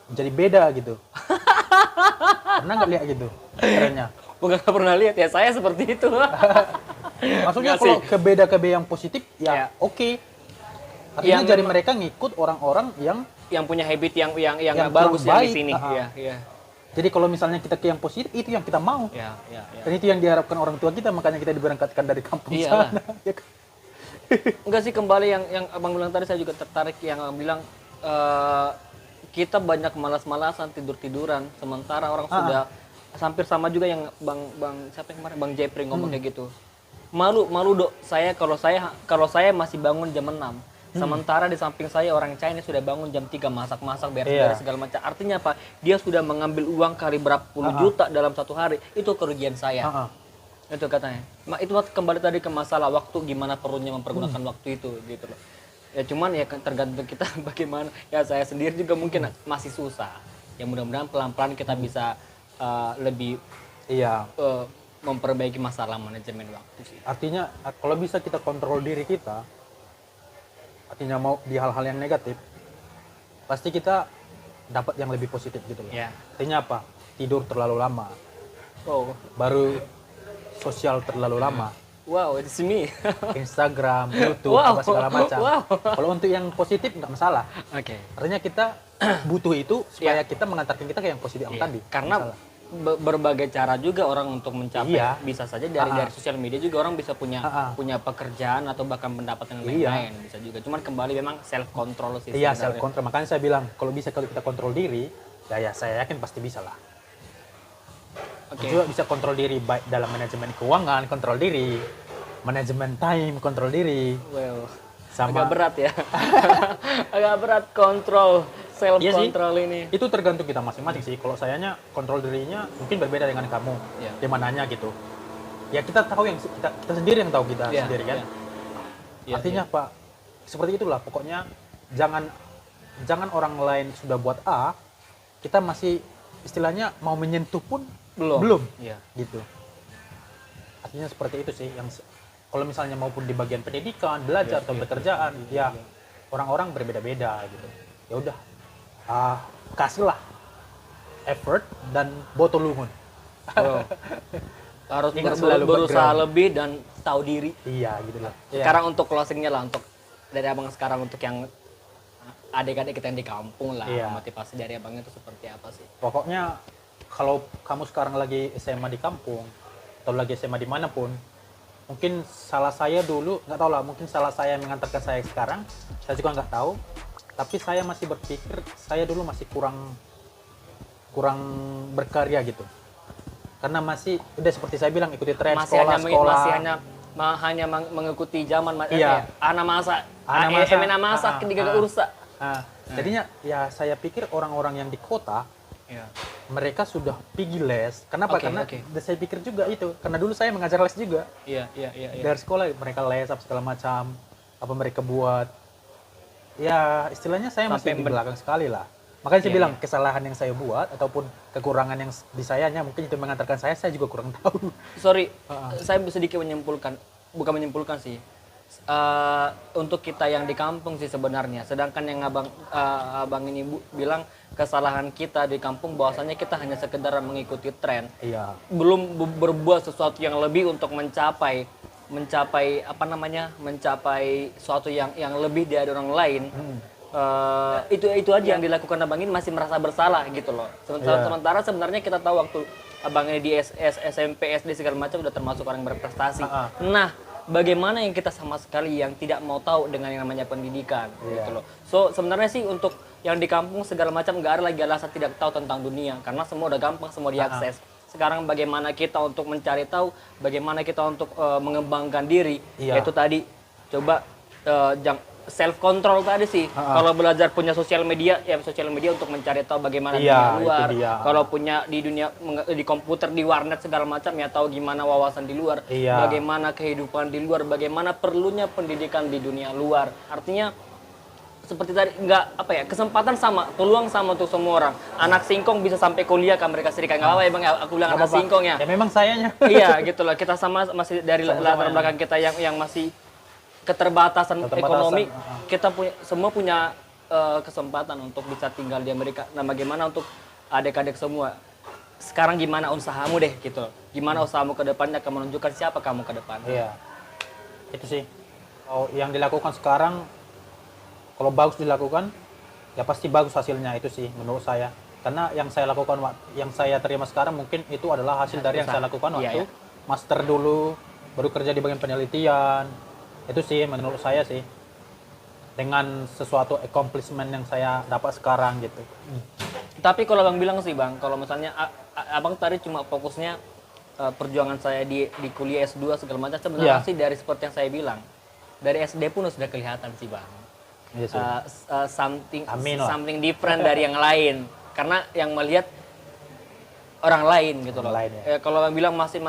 Speaker 2: jadi beda gitu. Pernah nggak lihat gitu trennya?
Speaker 1: Bukan nggak pernah lihat ya, saya seperti itu.
Speaker 2: Maksudnya
Speaker 1: Nggak
Speaker 2: kalau
Speaker 1: sih.
Speaker 2: ke beda yang positif, ya
Speaker 1: Iya.
Speaker 2: oke. Artinya
Speaker 1: Yang
Speaker 2: jadi
Speaker 1: memang-
Speaker 2: mereka ngikut orang-orang yang
Speaker 1: Yang punya habit yang
Speaker 2: Yang
Speaker 1: bagus
Speaker 2: kurang
Speaker 1: yang di
Speaker 2: baik.
Speaker 1: sini.
Speaker 2: Ah.
Speaker 1: Iya, iya.
Speaker 2: jadi kalau misalnya kita ke yang positif, itu yang kita mau.
Speaker 1: Iya, iya, iya.
Speaker 2: Dan itu yang diharapkan orang tua kita, makanya kita diberangkatkan dari kampung
Speaker 1: Iyalah.
Speaker 2: sana. Ya kan?
Speaker 1: Enggak sih, kembali yang Abang bilang tadi, saya juga tertarik yang Abang bilang kita banyak malas-malasan, tidur-tiduran, sementara orang sudah hampir sama juga yang Bang siapa yang kemarin Bang Jepri ngomong kayak gitu. Malu Dok, kalau saya masih bangun jam 6. Sementara di samping saya orang China sudah bangun jam 3 masak-masak beres-beres
Speaker 2: Iya.
Speaker 1: segala macam. Artinya apa? Dia sudah mengambil uang kali berapa puluh juta dalam satu hari. Itu kerugian saya.
Speaker 2: Ah, ah.
Speaker 1: Itu katanya. Itu kembali tadi ke masalah waktu, gimana perlunya mempergunakan waktu itu gitu loh. Ya cuman ya tergantung kita bagaimana. Ya saya sendiri juga mungkin masih susah. Ya mudah-mudahan pelan-pelan kita bisa lebih
Speaker 2: Iya.
Speaker 1: memperbaiki masalah manajemen waktu sih.
Speaker 2: Artinya kalau bisa kita kontrol diri kita, artinya mau di hal-hal yang negatif, pasti kita dapat yang lebih positif gitu loh.
Speaker 1: Ya.
Speaker 2: Artinya apa? Tidur terlalu lama,
Speaker 1: Oh,
Speaker 2: baru sosial terlalu lama,
Speaker 1: wow, it's me.
Speaker 2: Instagram, YouTube,
Speaker 1: Wow.
Speaker 2: apa segala macam.
Speaker 1: Wow.
Speaker 2: Kalau untuk yang positif nggak masalah.
Speaker 1: Oke.
Speaker 2: Artinya kita butuh itu supaya
Speaker 1: Iya.
Speaker 2: kita mengantarkan kita ke yang positif yang
Speaker 1: Iya,
Speaker 2: tadi.
Speaker 1: karena
Speaker 2: Masalah.
Speaker 1: berbagai cara juga orang untuk mencapai.
Speaker 2: Iya.
Speaker 1: Bisa saja dari sosial media juga orang bisa punya punya pekerjaan atau bahkan pendapatan yang lain-lain, bisa juga. Cuman kembali memang self control sih.
Speaker 2: Iya,
Speaker 1: sebenarnya.
Speaker 2: self control. Makanya saya bilang kalau bisa kalau kita kontrol diri, ya saya yakin pasti bisa lah.
Speaker 1: Oke.
Speaker 2: Juga bisa kontrol diri baik dalam manajemen keuangan, kontrol diri, manajemen time, kontrol diri.
Speaker 1: Well,
Speaker 2: Sama-
Speaker 1: agak berat ya. Agak berat kontrol self
Speaker 2: Iya sih.
Speaker 1: control ini.
Speaker 2: Itu tergantung kita masing-masing sih. Kalau sayanya kontrol dirinya mungkin berbeda dengan kamu.
Speaker 1: Iya.
Speaker 2: Di mananya gitu. Ya kita tahu yang kita sendiri yang tahu kita
Speaker 1: Iya,
Speaker 2: sendiri kan.
Speaker 1: iya. Iya,
Speaker 2: Artinya apa? Seperti itulah pokoknya jangan orang lain sudah buat A, kita masih istilahnya mau menyentuh pun belum.
Speaker 1: Iya.
Speaker 2: Gitu. Artinya seperti itu sih yang kalau misalnya maupun di bagian pendidikan, belajar atau pekerjaan, ya orang-orang berbeda-beda gitu. Ya udah, kasihlah effort dan botol luhun.
Speaker 1: Oh. Harus
Speaker 2: Ingat selalu
Speaker 1: berusaha
Speaker 2: background.
Speaker 1: lebih dan tahu diri.
Speaker 2: Iya gitu lah. Ya.
Speaker 1: Sekarang untuk closingnya lah, untuk dari abang sekarang untuk yang adik-adik kita yang di kampung lah,
Speaker 2: Iya.
Speaker 1: motivasi dari abang itu seperti apa sih?
Speaker 2: Pokoknya kalau kamu sekarang lagi SMA di kampung atau lagi SMA dimanapun, mungkin salah saya dulu nggak tahu lah, mungkin salah saya yang mengantarkan saya sekarang, saya juga nggak tahu. Tapi saya masih berpikir saya dulu masih kurang berkarya gitu. Karena masih udah seperti saya bilang ikuti tren
Speaker 1: Masih
Speaker 2: sekolah.
Speaker 1: hanya mengikuti zaman
Speaker 2: Iya.
Speaker 1: anak masa,
Speaker 2: Anak masa,
Speaker 1: masa ketika ursa.
Speaker 2: Jadinya ya saya pikir orang-orang yang di kota
Speaker 1: Iya.
Speaker 2: mereka sudah pergi les. Kenapa?
Speaker 1: Oke,
Speaker 2: Karena
Speaker 1: oke.
Speaker 2: saya pikir juga itu. Karena dulu saya mengajar les juga.
Speaker 1: Iya.
Speaker 2: Dari sekolah mereka les apa segala macam, apa mereka buat. Ya istilahnya saya masih
Speaker 1: Sampai
Speaker 2: di belakang sekali lah. Makanya saya
Speaker 1: Iya,
Speaker 2: bilang kesalahan yang saya buat ataupun kekurangan yang di sayanya mungkin itu mengantarkan saya juga kurang tahu.
Speaker 1: Sorry, saya sedikit menyimpulkan, bukan menyimpulkan sih. Untuk kita yang di kampung sih sebenarnya. Sedangkan yang abang ini bilang kesalahan kita di kampung bahwasanya kita hanya sekedar mengikuti tren,
Speaker 2: Iya.
Speaker 1: belum berbuat sesuatu yang lebih untuk mencapai apa namanya, mencapai sesuatu yang lebih dari orang lain. Itu aja yang dilakukan abang ini, masih merasa bersalah gitu loh. Sementara sebenarnya kita tahu waktu abang ini di SMP, SD segala macam udah termasuk orang yang berprestasi. Nah, bagaimana yang kita sama sekali yang tidak mau tahu dengan yang namanya pendidikan gitu loh. So sebenarnya sih untuk yang di kampung segala macam nggak ada lagi alasan tidak tahu tentang dunia, karena semua udah gampang, semua diakses. Sekarang bagaimana kita untuk mencari tahu, bagaimana kita untuk mengembangkan diri,
Speaker 2: Iya.
Speaker 1: yaitu tadi coba self control tadi sih. Kalau belajar punya sosial media, ya sosial media untuk mencari tahu bagaimana
Speaker 2: Iya,
Speaker 1: dunia luar.
Speaker 2: itu dia.
Speaker 1: Kalau punya di dunia di komputer, di warnet segala macam ya tahu gimana wawasan di luar,
Speaker 2: Iya.
Speaker 1: bagaimana kehidupan di luar, bagaimana perlunya pendidikan di dunia luar. Artinya seperti tadi nggak apa ya, kesempatan sama, peluang sama untuk semua orang. Anak singkong bisa sampai kuliah ke Amerika Serikat, nggak apa-apa ya bang ya, aku bilang
Speaker 2: Nggak
Speaker 1: anak
Speaker 2: apa-apa.
Speaker 1: singkong ya.
Speaker 2: Ya memang sayanya.
Speaker 1: Iya gitu loh, kita sama masih dari
Speaker 2: Sama-sama
Speaker 1: latar
Speaker 2: ya.
Speaker 1: belakang kita yang masih keterbatasan ekonomi, kita semua punya kesempatan untuk bisa tinggal di Amerika. Nah bagaimana untuk adik-adik semua, sekarang gimana usahamu deh gitu loh. Gimana usahamu ke depannya akan menunjukkan siapa kamu ke depan.
Speaker 2: Iya, itu sih. Oh, yang dilakukan sekarang, kalau bagus dilakukan, ya pasti bagus hasilnya, itu sih menurut saya. Karena yang saya lakukan, yang saya terima sekarang mungkin itu adalah hasil dari yang saya lakukan waktu
Speaker 1: Iya.
Speaker 2: master dulu, baru kerja di bagian penelitian. Itu sih menurut saya sih. Dengan sesuatu accomplishment yang saya dapat sekarang gitu.
Speaker 1: Tapi kalau bang bilang sih bang, kalau misalnya abang tadi cuma fokusnya perjuangan saya di kuliah S2 segala macam, sebenarnya
Speaker 2: Iya.
Speaker 1: sih dari seperti yang saya bilang, dari SD pun sudah kelihatan sih bang.
Speaker 2: Iya sih. Amin lah.
Speaker 1: Something different dari yang lain, karena yang melihat orang lain gitu loh.
Speaker 2: Orang lain, ya.
Speaker 1: Kalau bang bilang masih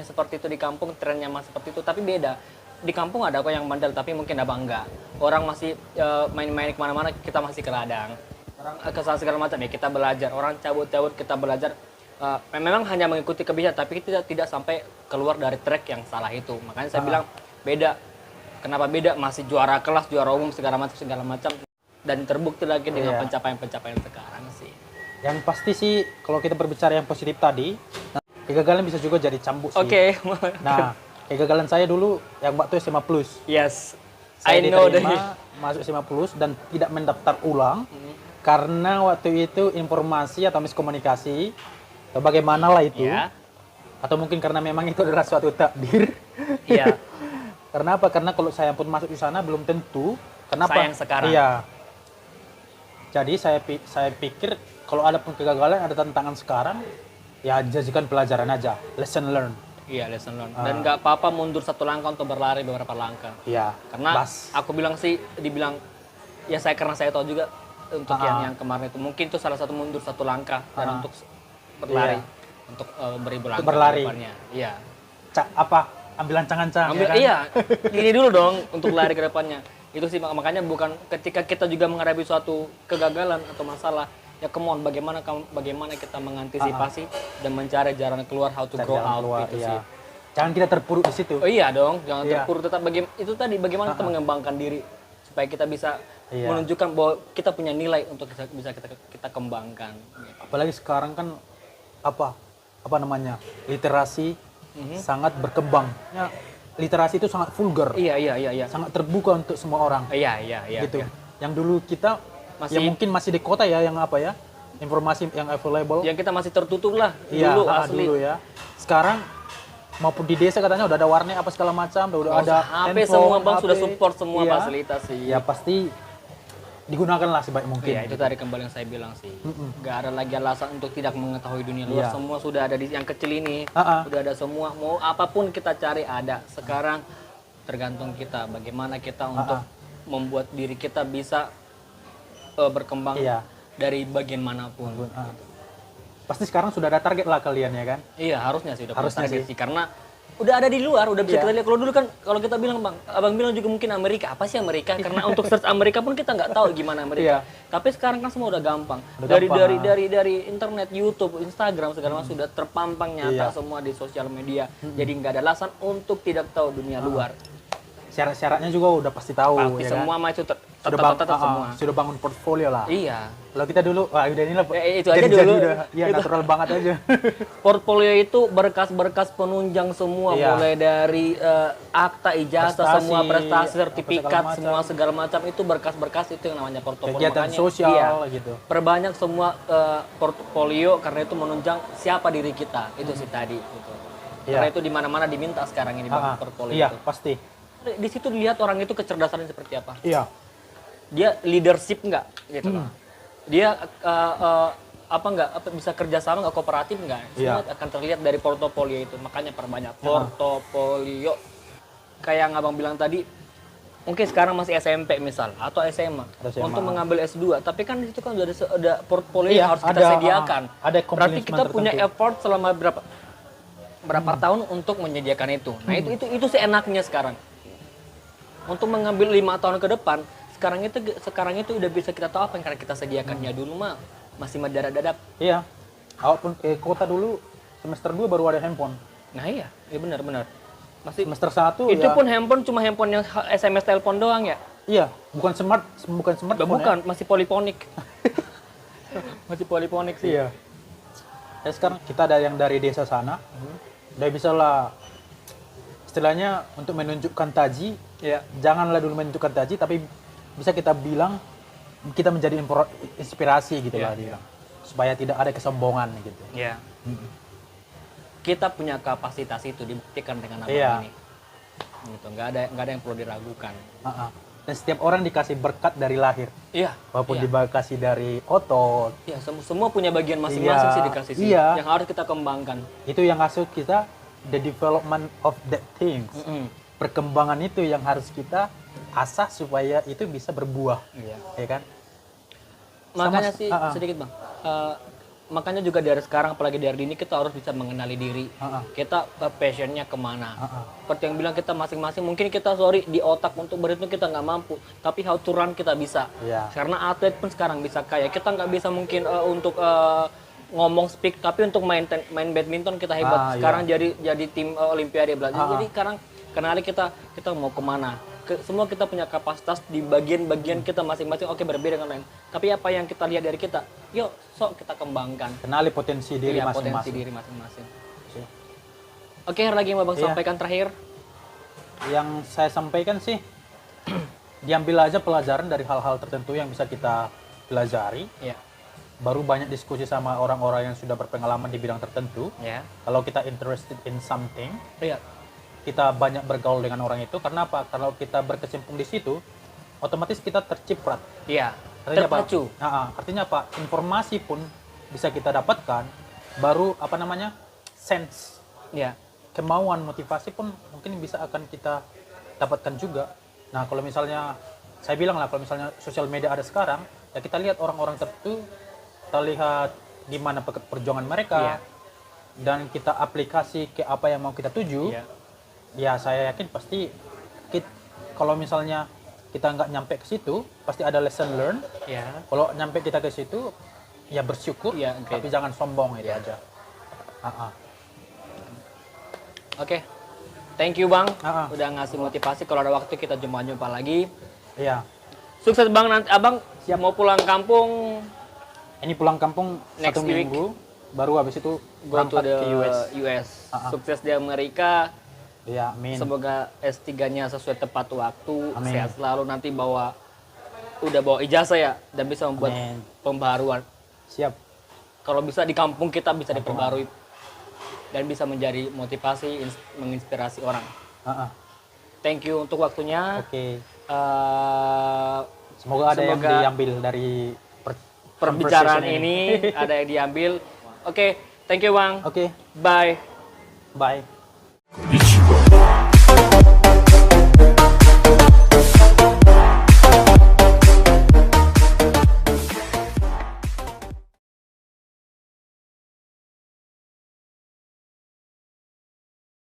Speaker 1: seperti itu di kampung, trennya masih seperti itu, tapi beda. Di kampung ada kok yang bandel, tapi mungkin abang enggak. Orang masih main-main kemana-mana, kita masih ke ladang. Orang kesal segala macam ya kita belajar. Orang cabut-cabut kita belajar. Memang hanya mengikuti kebiasaan, tapi kita tidak sampai keluar dari track yang salah itu. Makanya saya bilang beda. Kenapa beda? Masih juara kelas, juara umum segala macam, dan terbukti lagi dengan pencapaian-pencapaian sekarang sih.
Speaker 2: Yang pasti sih kalau kita berbicara yang positif tadi, kegagalan bisa juga jadi cambuk sih.
Speaker 1: Oke.
Speaker 2: Nah, kegagalan saya dulu yang waktu SMA Plus.
Speaker 1: Yes.
Speaker 2: Saya
Speaker 1: I know
Speaker 2: diterima masuk SMA Plus dan tidak mendaftar ulang karena waktu itu informasi atau miskomunikasi atau bagaimana lah itu.
Speaker 1: Ya.
Speaker 2: Atau mungkin karena memang itu adalah suatu takdir.
Speaker 1: Iya.
Speaker 2: Karena apa? Karena kalau saya pun masuk di sana belum tentu. Kenapa?
Speaker 1: Sayang sekarang.
Speaker 2: Iya. Jadi saya pikir kalau ada pun kegagalan, ada tantangan sekarang, ya jadikan pelajaran aja, lesson learn.
Speaker 1: Iya, lesson learned. Dan nggak apa-apa mundur satu langkah untuk berlari beberapa langkah.
Speaker 2: Iya.
Speaker 1: Karena aku bilang sih, dibilang ya karena saya tahu juga untuk yang kemarin itu mungkin itu salah satu mundur satu langkah dan untuk berlari, untuk beribu langkah
Speaker 2: berlari.
Speaker 1: ke depannya. Iya.
Speaker 2: Ambil ancang-ancang.
Speaker 1: Iya, ini dulu dong untuk lari ke depannya. Itu sih makanya bukan ketika kita juga menghadapi suatu kegagalan atau masalah, ya come on, bagaimana kita mengantisipasi dan mencari jalan keluar, how to grow out itu sih.
Speaker 2: Jangan kita terpuruk di situ.
Speaker 1: Oh iya dong, jangan terpuruk, tetap itu tadi bagaimana kita mengembangkan diri supaya kita bisa menunjukkan bahwa kita punya nilai untuk bisa kita kembangkan.
Speaker 2: Apalagi sekarang kan apa namanya? Literasi sangat berkembang. Ya, literasi itu sangat vulgar.
Speaker 1: Iya.
Speaker 2: Sangat terbuka untuk semua orang.
Speaker 1: Iya.
Speaker 2: Gitu. Yang dulu kita mungkin masih di kota ya, yang informasi yang available.
Speaker 1: Yang kita masih tertutup lah
Speaker 2: Iya,
Speaker 1: dulu asli.
Speaker 2: dulu ya. Sekarang maupun di desa katanya udah ada warnet apa segala macam, udah ada
Speaker 1: HP
Speaker 2: handphone,
Speaker 1: semua bang
Speaker 2: HP.
Speaker 1: sudah support semua
Speaker 2: Iya.
Speaker 1: fasilitas sih.
Speaker 2: Ya pasti digunakanlah sebaik mungkin.
Speaker 1: Iya, itu tadi kembali yang saya bilang sih. Nggak ada lagi alasan untuk tidak mengetahui dunia luar. Semua sudah ada di yang kecil ini. Sudah ada semua. Mau apapun kita cari ada. Sekarang tergantung kita. Bagaimana kita untuk membuat diri kita bisa berkembang dari bagian manapun.
Speaker 2: Pasti sekarang sudah ada target lah kalian ya kan?
Speaker 1: Iya, harusnya sih udah punya
Speaker 2: Harusnya
Speaker 1: target
Speaker 2: sih.
Speaker 1: sih. Karena udah ada di luar, udah bisa kita lihat. Kalau dulu kan, kalau kita bilang bang, abang bilang juga mungkin Amerika. Apa sih Amerika? Karena untuk search Amerika pun kita nggak tahu gimana Amerika. Tapi sekarang kan semua udah gampang. Dari internet, YouTube, Instagram segala macam sudah terpampang nyata semua di sosial media. Jadi nggak ada alasan untuk tidak tahu dunia luar.
Speaker 2: Syarat-syaratnya juga udah pasti tahu.
Speaker 1: Pasti
Speaker 2: ya
Speaker 1: semua
Speaker 2: kan?
Speaker 1: mah itu tetap semua.
Speaker 2: Sudah bangun portfolio lah.
Speaker 1: Iya.
Speaker 2: Kalau kita dulu, udah inilah.
Speaker 1: Itu aja dulu.
Speaker 2: Iya, natural banget aja.
Speaker 1: Portfolio itu berkas-berkas penunjang semua, mulai dari akta, ijazah, semua prestasi, sertifikat, semua segala macam itu berkas-berkas itu yang namanya portfolio.
Speaker 2: Kegiatan
Speaker 1: Makanya,
Speaker 2: sosial gitu.
Speaker 1: Perbanyak semua portfolio karena itu menunjang siapa diri kita. Itu sih tadi gitu. Karena itu di mana-mana diminta sekarang ini bang, portfolio
Speaker 2: Iya,
Speaker 1: itu.
Speaker 2: pasti.
Speaker 1: Di situ dilihat orang itu kecerdasannya seperti apa.
Speaker 2: Iya.
Speaker 1: Dia leadership nggak gitu loh. Dia bisa kerjasama nggak, kooperatif nggak, semua akan terlihat dari portofolio itu. Makanya perbanyak portofolio. Kayak yang abang bilang tadi, mungkin sekarang masih SMP misal atau SMA,
Speaker 2: Atau SMA.
Speaker 1: untuk mengambil S2, tapi kan di situ kan udah ada portfolio
Speaker 2: Iya,
Speaker 1: yang harus kita
Speaker 2: ada,
Speaker 1: sediakan.
Speaker 2: ada
Speaker 1: Berarti
Speaker 2: accomplishment
Speaker 1: kita punya
Speaker 2: tertentu.
Speaker 1: effort selama berapa tahun untuk menyediakan itu. Nah, itu seenaknya sekarang. Untuk mengambil 5 tahun ke depan, sekarang itu udah bisa kita tahu apa yang kita sediakannya. Dulu mah masih mendadak-dadak.
Speaker 2: Iya. Awak pun ke kota dulu semester 2 baru ada handphone.
Speaker 1: Nah, iya benar. Masih
Speaker 2: Semester 1
Speaker 1: itu
Speaker 2: ya.
Speaker 1: pun handphone cuma handphone yang SMS telepon doang ya.
Speaker 2: Iya, bukan smartphone.
Speaker 1: Bukan, masih poliponik. Masih poliponik sih.
Speaker 2: Iya. Ya sekarang kita ada yang dari desa sana. Udah bisa lah istilahnya untuk menunjukkan taji.
Speaker 1: Iya.
Speaker 2: Janganlah dulu menunjukkan taji, tapi bisa kita bilang kita menjadi inspirasi gitu lah dia. Supaya tidak ada kesombongan gitu.
Speaker 1: Iya. Kita punya kapasitas itu dibuktikan dengan abang
Speaker 2: Iya.
Speaker 1: ini. Gitu. Nggak ada yang perlu diragukan.
Speaker 2: Dan setiap orang dikasih berkat dari lahir.
Speaker 1: Iya.
Speaker 2: Walaupun
Speaker 1: iya.
Speaker 2: dikasih dari otot.
Speaker 1: Iya, semua punya bagian masing-masing
Speaker 2: Iya.
Speaker 1: sih dikasih sih.
Speaker 2: Iya.
Speaker 1: Yang harus kita kembangkan.
Speaker 2: Itu yang hasil kita, the development of that things. Perkembangan itu yang harus kita asah supaya itu bisa berbuah.
Speaker 1: Iya.
Speaker 2: Ya kan?
Speaker 1: Makanya
Speaker 2: Sama-
Speaker 1: sih sedikit bang. Makanya juga dari sekarang, apalagi dari dini kita harus bisa mengenali diri. Kita passionnya kemana. Seperti yang bilang kita masing-masing, mungkin kita di otak untuk berhitung kita nggak mampu, tapi how to run kita bisa.
Speaker 2: Iya.
Speaker 1: Karena atlet pun sekarang bisa kaya. Kita nggak bisa mungkin untuk ngomong speak, tapi untuk main badminton kita hebat. Sekarang jadi tim olimpiade belajar. Jadi sekarang kenali kita mau kemana. Semua kita punya kapasitas di bagian-bagian kita masing-masing. Oke, berbeda dengan lain. Tapi apa yang kita lihat dari kita, yuk sok kita kembangkan.
Speaker 2: Kenali potensi diri
Speaker 1: Iya, potensi
Speaker 2: masing-masing.
Speaker 1: diri masing-masing. Oke, ada lagi yang mau bang
Speaker 2: Iya.
Speaker 1: sampaikan terakhir.
Speaker 2: Yang saya sampaikan sih, diambil aja pelajaran dari hal-hal tertentu yang bisa kita pelajari.
Speaker 1: Iya.
Speaker 2: Baru banyak diskusi sama orang-orang yang sudah berpengalaman di bidang tertentu.
Speaker 1: Ya.
Speaker 2: Kalau kita interested in something,
Speaker 1: Iya.
Speaker 2: kita banyak bergaul dengan orang itu. Karena apa? Kalau kita berkecimpung di situ, otomatis kita terciprat.
Speaker 1: Iya.
Speaker 2: Artinya apa?
Speaker 1: Terpacu.
Speaker 2: Artinya apa? Informasi pun bisa kita dapatkan. Baru sense,
Speaker 1: Iya.
Speaker 2: kemauan, motivasi pun mungkin bisa akan kita dapatkan juga. Nah, kalau misalnya saya bilang lah, kalau misalnya sosial media ada sekarang, ya kita lihat orang-orang tertentu, kita lihat di mana perjuangan mereka,
Speaker 1: Iya.
Speaker 2: dan kita aplikasi ke apa yang mau kita tuju.
Speaker 1: Iya.
Speaker 2: Ya saya yakin pasti kalau misalnya kita nggak nyampe ke situ, pasti ada lesson learn.
Speaker 1: Iya.
Speaker 2: Kalau nyampe kita ke situ, ya bersyukur,
Speaker 1: Iya, oke.
Speaker 2: tapi jangan sombong itu aja.
Speaker 1: Oke. Thank you bang,
Speaker 2: Ah, ah.
Speaker 1: udah ngasih motivasi. Kalau ada waktu kita jumpa lagi.
Speaker 2: Iya.
Speaker 1: Sukses bang, nanti abang mau pulang kampung.
Speaker 2: Ini pulang kampung
Speaker 1: Next
Speaker 2: 1
Speaker 1: week.
Speaker 2: minggu, baru habis itu
Speaker 1: Go to
Speaker 2: berangkat
Speaker 1: the
Speaker 2: ke US.
Speaker 1: US.
Speaker 2: Ah, ah.
Speaker 1: Sukses di Amerika.
Speaker 2: Iya, amin.
Speaker 1: Semoga S3-nya sesuai tepat waktu.
Speaker 2: Amin.
Speaker 1: Sehat selalu, nanti udah bawa ijazah ya, dan bisa membuat
Speaker 2: Amin.
Speaker 1: pembaruan.
Speaker 2: Siap.
Speaker 1: Kalau bisa di kampung kita bisa diperbarui dan bisa menjadi motivasi, menginspirasi orang. Thank you untuk waktunya.
Speaker 2: Oke.
Speaker 1: Semoga
Speaker 2: Semoga ada yang diambil dari
Speaker 1: perbicaraan
Speaker 2: conversation
Speaker 1: ini ada yang diambil. Oke, thank you bang.
Speaker 2: Oke,
Speaker 1: Bye.
Speaker 2: bye.
Speaker 3: Konnichiwa.